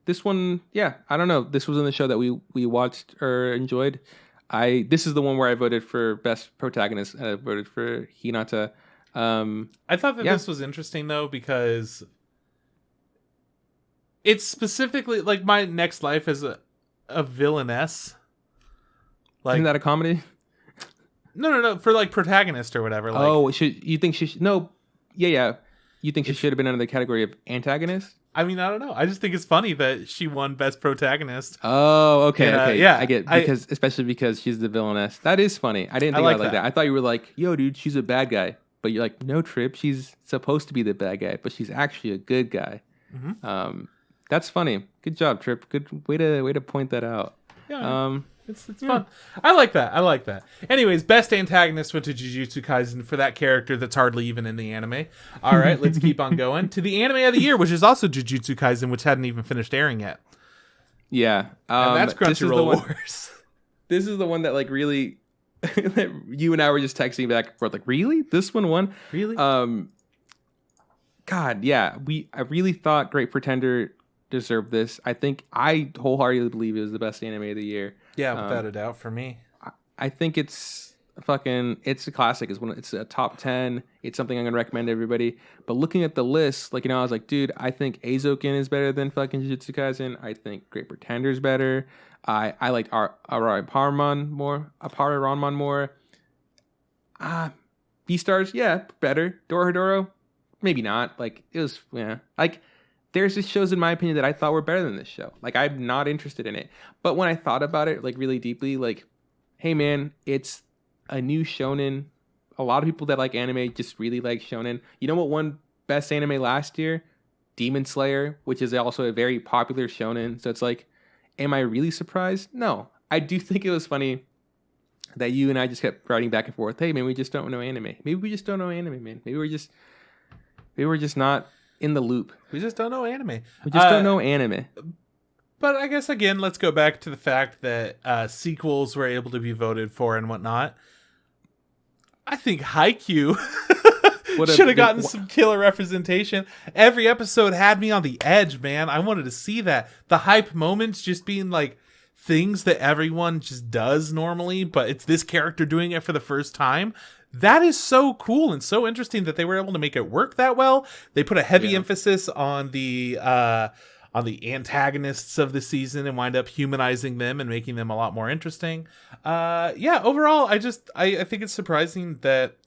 This one, I don't know. This was in the show that we watched or enjoyed. This is the one where I voted for Best Protagonist, and I voted for Hinata. I thought that this was interesting, though, because it's specifically, like, my next life as a villainess. Like, isn't that a comedy? No. For, like, protagonist or whatever. Like, you think she should... No. Yeah. You think she should have been under the category of antagonist? I mean, I don't know. I just think it's funny that she won Best Protagonist. Oh, okay. Okay. Yeah. I get especially because she's the villainess. That is funny. I didn't think about it like that. I thought you were like, yo, dude, she's a bad guy. But you're like, no, Trip, she's supposed to be the bad guy, but she's actually a good guy. Mm-hmm. That's funny. Good job, Trip. Good way to point that out. Yeah. It's fun. I like that. Anyways, best antagonist went to Jujutsu Kaisen for that character that's hardly even in the anime. All right, let's keep on going to the anime of the year, which is also Jujutsu Kaisen, which hadn't even finished airing yet. Yeah, and that's Crunchyroll Awards. This is the one that like really, that you and I were just texting back and forth, like, really? This one won? Really? God, yeah. I really thought Great Pretender deserved this. I wholeheartedly believe it was the best anime of the year. Yeah, without a doubt for me. I think it's a classic. It's a top 10. It's something I'm going to recommend to everybody. But looking at the list, like, I was like, dude, I think Eizouken is better than fucking Jujutsu Kaisen. I think Great Pretender is better. I liked Pararanman more. B-Stars, yeah, better. Dorohedoro, maybe not. Like, it was, like, there's just shows, in my opinion, that I thought were better than this show. Like, I'm not interested in it. But when I thought about it, like, really deeply, like, hey, man, it's a new shonen. A lot of people that like anime just really like shonen. You know what won best anime last year? Demon Slayer, which is also a very popular shonen. So it's like, am I really surprised? No. I do think it was funny that you and I just kept writing back and forth. Hey, man, we just don't know anime. Maybe we just don't know anime, man. Maybe we're just not in the loop. We just don't know anime. We just don't know anime. But I guess, again, let's go back to the fact that sequels were able to be voted for and whatnot. I think Haikyuu Should have gotten some killer representation. Every episode had me on the edge, man. I wanted to see that. The hype moments just being like things that everyone just does normally, but it's this character doing it for the first time. That is so cool and so interesting that they were able to make it work that well. They put a heavy emphasis on the antagonists of the season and wind up humanizing them and making them a lot more interesting. Overall, I think it's surprising that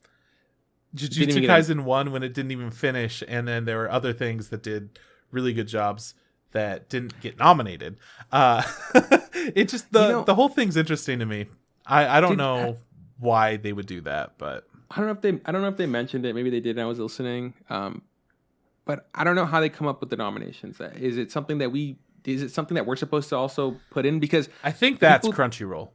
Jujutsu Kaisen won when it didn't even finish, and then there were other things that did really good jobs that didn't get nominated. It just the whole thing's interesting to me. I don't know why they would do that, but I don't know if they mentioned it. Maybe they did and I was listening. But I don't know how they come up with the nominations. Is it something that we're supposed to also put in? Because I think that's Crunchyroll.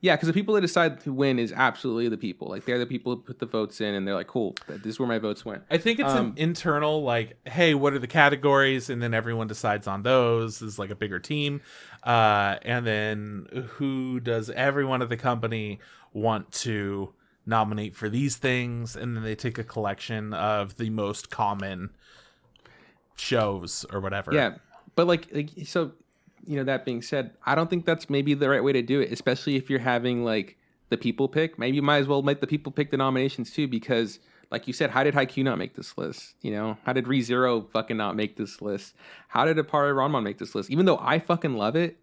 Yeah, because the people that decide who win is absolutely the people. Like, they're the people who put the votes in, and they're like, cool, this is where my votes went. I think it's an internal, like, hey, what are the categories? And then everyone decides on those as, like, a bigger team. And then who does everyone at the company want to nominate for these things? And then they take a collection of the most common shows or whatever. Yeah, but, so... that being said, I don't think that's maybe the right way to do it, especially if you're having like the people pick. Maybe you might as well make the people pick the nominations too, because like you said, how did Haikyuu not make this list? How did ReZero fucking not make this list? How did Appare Ranman make this list? Even though I fucking love it,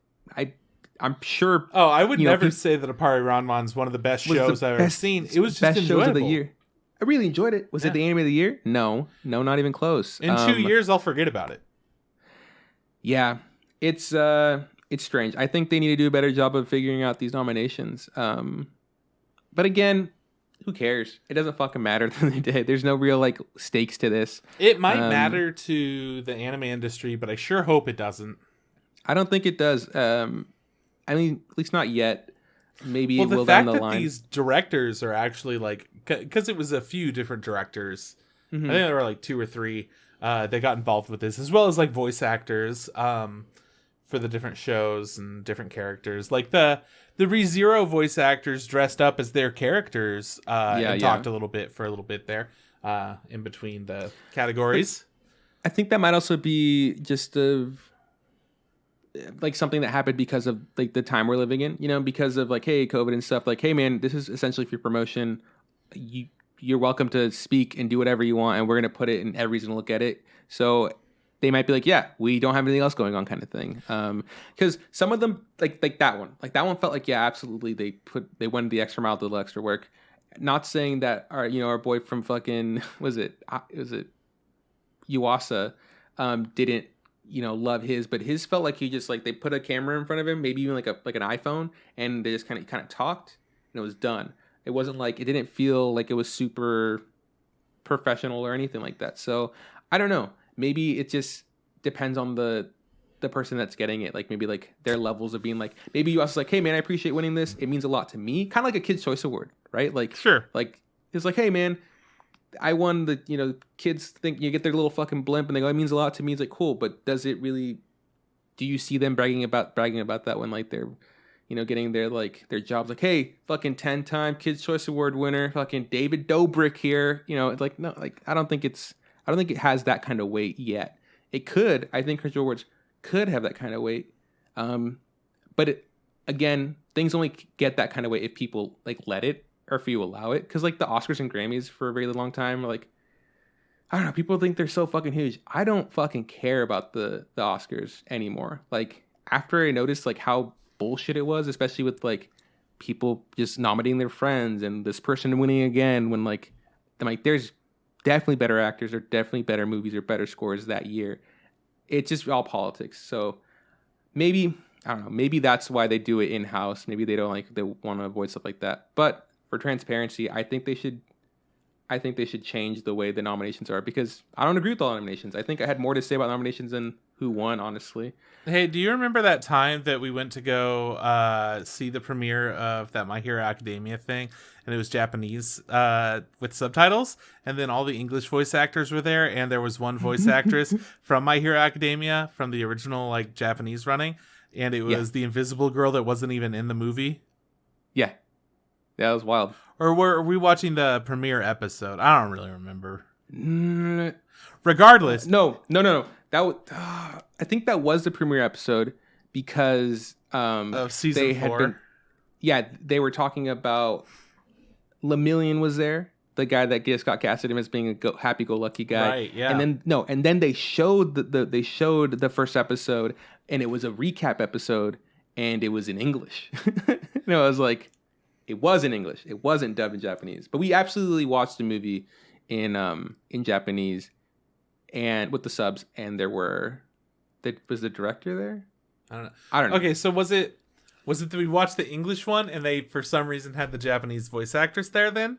I'm sure. Oh, I would never say that Appare Ranman's one of the best shows I've ever seen. It was just best enjoyable. Shows of the year. I really enjoyed it. Was it the anime of the year? No, not even close. In 2 years, I'll forget about it. Yeah. It's strange. I think they need to do a better job of figuring out these nominations. But again, who cares? It doesn't fucking matter at the end of the day. There's no real like stakes to this. It might matter to the anime industry, but I sure hope it doesn't. I don't think it does. I mean, at least not yet. Maybe it will down the line. The fact that these directors are actually like, because it was a few different directors. Mm-hmm. I think there were like 2 or 3 that got involved with this, as well as like voice actors. For the different shows and different characters, like the ReZero voice actors dressed up as their characters and talked a little bit there in between the categories. But I think that might also be just like something that happened because of like the time we're living in, because of like, hey, COVID and stuff. Like, hey man, this is essentially for your promotion. You're welcome to speak and do whatever you want, and we're gonna put it, and everybody's gonna look at it. So they might be like, yeah, we don't have anything else going on, kind of thing. Because some of them, like that one felt like, yeah, absolutely, they went the extra mile, did the extra work. Not saying that our boy from fucking was it Yuasa didn't love his, but his felt like he just like they put a camera in front of him, maybe even like an iPhone, and they just kind of talked and it was done. It wasn't like, it didn't feel like it was super professional or anything like that. So I don't know. Maybe it just depends on the person that's getting it. Like maybe like their levels of being like, maybe you also like, hey man, I appreciate winning this. It means a lot to me. Kind of like a Kids' Choice Award, right? Like, sure. Like it's like, hey man, I won the, kids think you get their little fucking blimp and they go, it means a lot to me. It's like, cool. But does it really, do you see them bragging about that when like they're, getting their jobs, like, hey, fucking 10-time Kids' Choice Award winner, fucking David Dobrik here. It's like, no, like, I don't think it has that kind of weight yet. It could. I think Crunchyroll Awards could have that kind of weight. But again, things only get that kind of weight if people like let it or if you allow it. Because like the Oscars and Grammys for a very long time are like, I don't know, people think they're so fucking huge. I don't fucking care about the Oscars anymore. Like after I noticed like how bullshit it was, especially with like people just nominating their friends and this person winning again, when like I'm like, there's definitely better actors or definitely better movies or better scores that year. It's just all politics. So maybe, I don't know, maybe that's why they do it in-house. Maybe they don't they want to avoid stuff like that. But for transparency, I think they should change the way the nominations are, because I don't agree with all nominations. I think I had more to say about nominations than who won, honestly. Hey, do you remember that time that we went to go see the premiere of that My Hero Academia thing, and it was Japanese with subtitles, and then all the English voice actors were there, and there was one voice actress from My Hero Academia from the original like Japanese running, and it was the invisible girl that wasn't even in the movie? Yeah. That was wild. Or were we watching the premiere episode? I don't really remember. Mm, Regardless, no. I think that was the premiere episode because of season they 4. had been. Yeah, they were talking about Lemillion was there, the guy that just got casted him as being a happy-go-lucky guy. Right, yeah. And then they showed they showed the first episode, and it was a recap episode, and it was in English. I was like, it was in English. It wasn't dubbed in Japanese. But we absolutely watched the movie in Japanese and with the subs, and was the director there? I don't know. Okay, so was it that we watched the English one and they for some reason had the Japanese voice actress there then?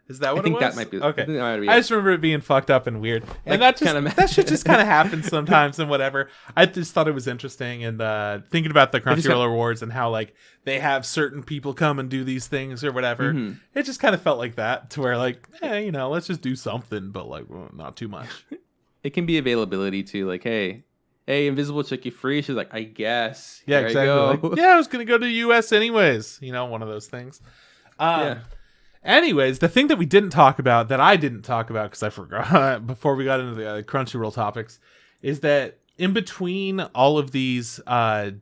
Is that what it was? I think that might be. Okay. I just remember it being fucked up and weird. And that shit just kind of happens sometimes and whatever. I just thought it was interesting and thinking about the Crunchyroll Awards and how like they have certain people come and do these things or whatever. Mm-hmm. It just kind of felt like that to where like, let's just do something, but like not too much. It can be availability too. Like, hey, Invisible Chick, you free? She's like, I guess. Yeah, exactly. Like, I was going to go to the U.S. anyways. One of those things. Yeah. Anyways, the thing that we didn't talk about, that I didn't talk about because I forgot before we got into the Crunchyroll topics, is that in between all of these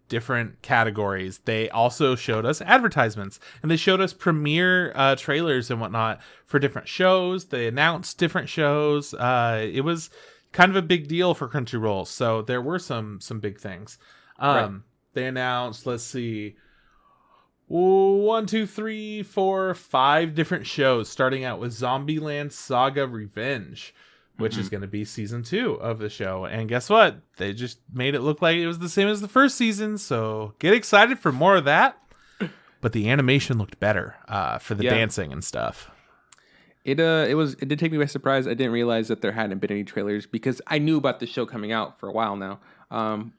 different categories, they also showed us advertisements. And they showed us premiere trailers and whatnot for different shows. They announced different shows. It was kind of a big deal for Crunchyroll, so there were some big things. Right. They announced, let's see, 1, 2, 3, 4, 5 different shows, starting out with Zombieland Saga Revenge, which is going to be season 2 of the show. And guess what? They just made it look like it was the same as the first season, so get excited for more of that. But the animation looked better for the dancing and stuff. It did take me by surprise. I didn't realize that there hadn't been any trailers because I knew about the show coming out for a while now.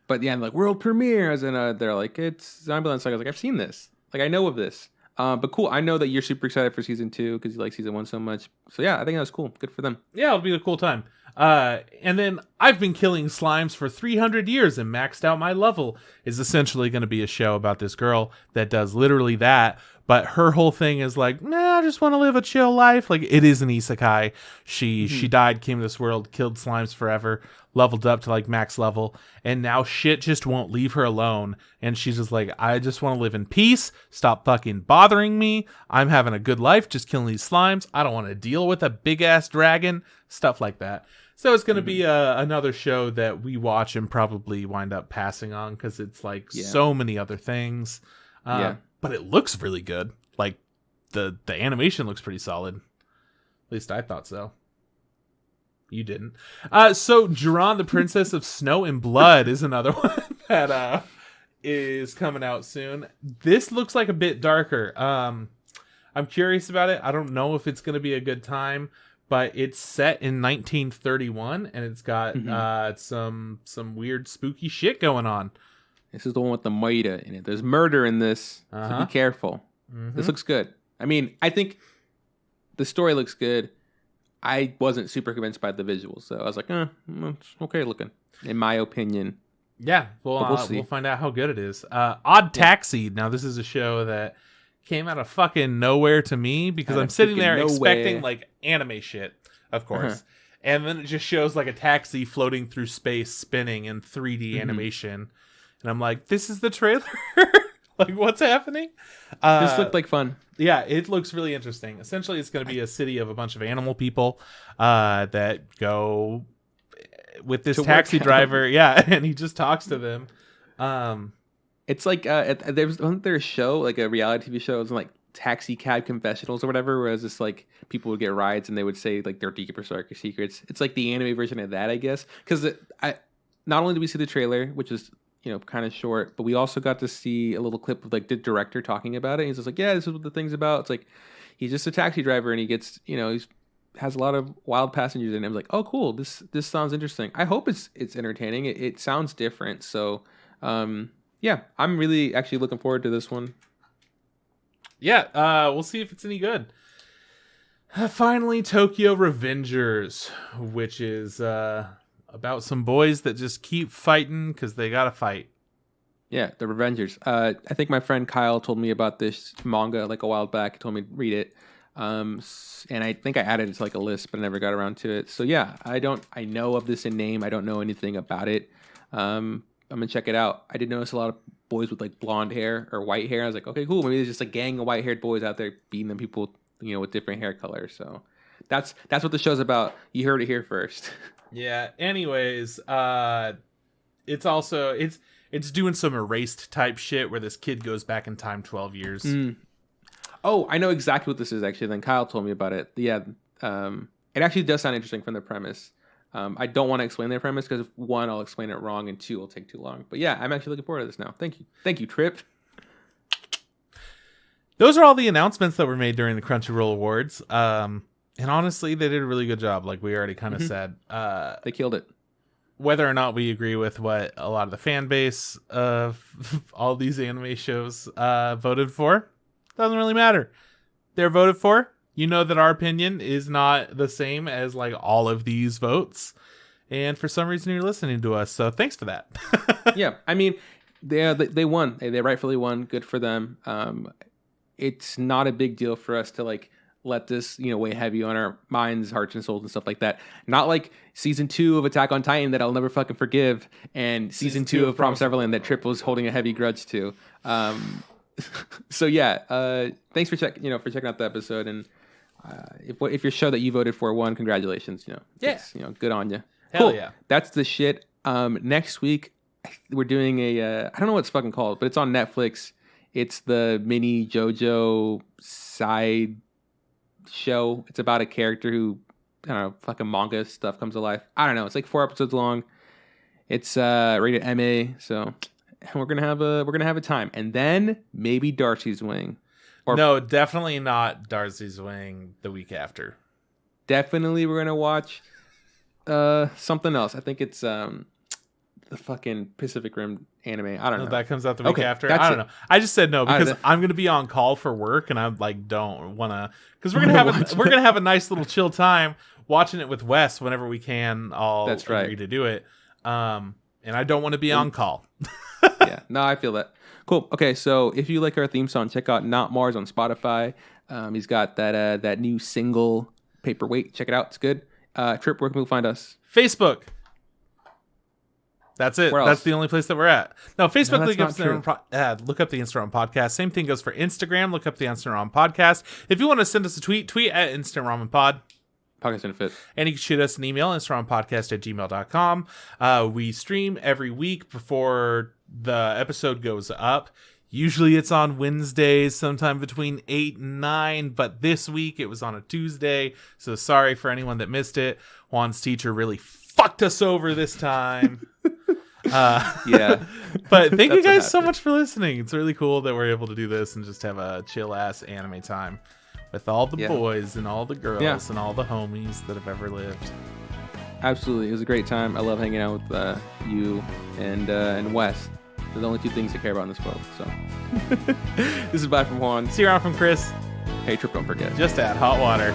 But yeah, like world premiere, as in they're like, it's Zombieland Saga. I was like, I've seen this. Like I know of this. But cool. I know that you're super excited for season 2 because you like season 1 so much. So yeah, I think that was cool. Good for them. Yeah, it'll be a cool time. And then I've been killing slimes for 300 years and maxed out my level is essentially going to be a show about this girl that does literally that. But her whole thing is like, I just want to live a chill life. Like it is an isekai. She died, came to this world, killed slimes forever, leveled up to like max level, and now shit just won't leave her alone. And she's just like, I just want to live in peace. Stop fucking bothering me. I'm having a good life, just killing these slimes. I don't want to deal with a big ass dragon. Stuff like that. So it's going to be another show that we watch and probably wind up passing on because it's like so many other things. But it looks really good. Like the animation looks pretty solid. At least I thought so. You didn't. So JORAN, the Princess of Snow and Blood is another one that is coming out soon. This looks like a bit darker. I'm curious about it. I don't know if it's going to be a good time, but it's set in 1931 and it's got some weird spooky shit going on. This is the one with the murder in it. There's murder in this, so be careful. This looks good. I mean, I think the story looks good. I wasn't super convinced by the visuals, so I was like, it's okay looking, in my opinion. Yeah, we'll find out how good it is. ODDTAXI. Now, this is a show that came out of fucking nowhere to me because I'm sitting there expecting like anime shit, of course. And then it just shows like a taxi floating through space, spinning in 3D animation. And I'm like, this is the trailer? Like, what's happening? This looked like fun. Yeah, it looks really interesting. Essentially, it's going to be a city of a bunch of animal people that go with this taxi driver. Yeah, and he just talks to them. It's like, wasn't there a show, like a reality TV show, it was like Taxi Cab Confessionals or whatever, whereas it's like people would get rides and they would say like their deepest, darkest secrets. It's like the anime version of that, I guess. Because not only did we see the trailer, which is kind of short, but we also got to see a little clip of like the director talking about it. He's just like, yeah, this is what the thing's about. It's like he's just a taxi driver and he gets, has a lot of wild passengers in him. I was like, oh, cool. This sounds interesting. I hope it's entertaining. It sounds different. So, yeah, I'm really actually looking forward to this one. Yeah, we'll see if it's any good. Finally, Tokyo Revengers, which is about some boys that just keep fighting because they gotta fight. Yeah, the Revengers. I think my friend Kyle told me about this manga like a while back. He told me to read it. And I think I added it to like a list, but I never got around to it. So yeah, I know of this in name. I don't know anything about it. I'm gonna check it out. I did notice a lot of boys with like blonde hair or white hair. I was like, okay, cool. Maybe there's just a gang of white haired boys out there beating them people, with different hair colors. So that's what the show's about. You heard it here first. Yeah. Anyways, it's also it's doing some erased type shit where this kid goes back in time 12 years. Oh, I know exactly what this is actually. Then Kyle told me about it. Yeah. It actually does sound interesting from the premise. I don't want to explain their premise because one, I'll explain it wrong, and two, it'll take too long. But yeah, I'm actually looking forward to this now. Thank you, Trip. Those are all the announcements that were made during the Crunchyroll Awards. And honestly, they did a really good job. Like we already kind of said, they killed it. Whether or not we agree with what a lot of the fan base of all these anime shows voted for, doesn't really matter. They're voted for. You know that our opinion is not the same as like all of these votes. And for some reason you're listening to us. So thanks for that. Yeah. I mean, they won. They rightfully won. Good for them. It's not a big deal for us to like let this, weigh heavy on our minds, hearts, and souls and stuff like that. Not like season 2 of Attack on Titan that I'll never fucking forgive, and season 2 of Promised Neverland that Trip was holding a heavy grudge to. So yeah, thanks for checking out the episode. And if your show that you voted for won, congratulations. Yeah. Good on you. Hell cool. Yeah. That's the shit. Next week we're doing I don't know what it's fucking called, but it's on Netflix. It's the mini JoJo side show. It's about a character who, I don't know, fucking manga stuff comes to life. I don't know. It's like 4 episodes long. It's rated MA, so we're gonna have a time. And then maybe Darcy's Wing. No, definitely not Darcy's Wing the week after. Definitely we're gonna watch something else. I think it's the fucking Pacific Rim anime. I don't know. That comes out the week after. I don't know. I just said no because I'm going to be on call for work, and I like don't want to, because we're gonna have a nice little chill time watching it with Wes whenever we can. That's right. Agree to do it. And I don't want to be on call. Yeah, no, I feel that. Cool. Okay, so if you like our theme song, check out Not Mars on Spotify. He's got that new single Paperweight. Check it out. It's good. Trip, where can people find us? Facebook. That's it. That's the only place that we're at. No, Facebook, look up the Instagram podcast. Same thing goes for Instagram. Look up the Instagram podcast. If you want to send us a tweet at Instant Ramen Pod. Podcast Benefit. And you can shoot us an email, instagrampodcast@gmail.com. We stream every week before the episode goes up. Usually it's on Wednesdays, sometime between 8 and 9, but this week it was on a Tuesday, so sorry for anyone that missed it. Juan's teacher really fucked us over this time. Yeah. But thank you guys so much for listening. It's really cool that we're able to do this and just have a chill-ass anime time with all the boys and all the girls and all the homies that have ever lived. Absolutely. It was a great time. I love hanging out with you and Wes. They're the only 2 things I care about in this world. So this is bye from Juan. See you around from Chris. Hey, Trip, don't forget. Just add hot water.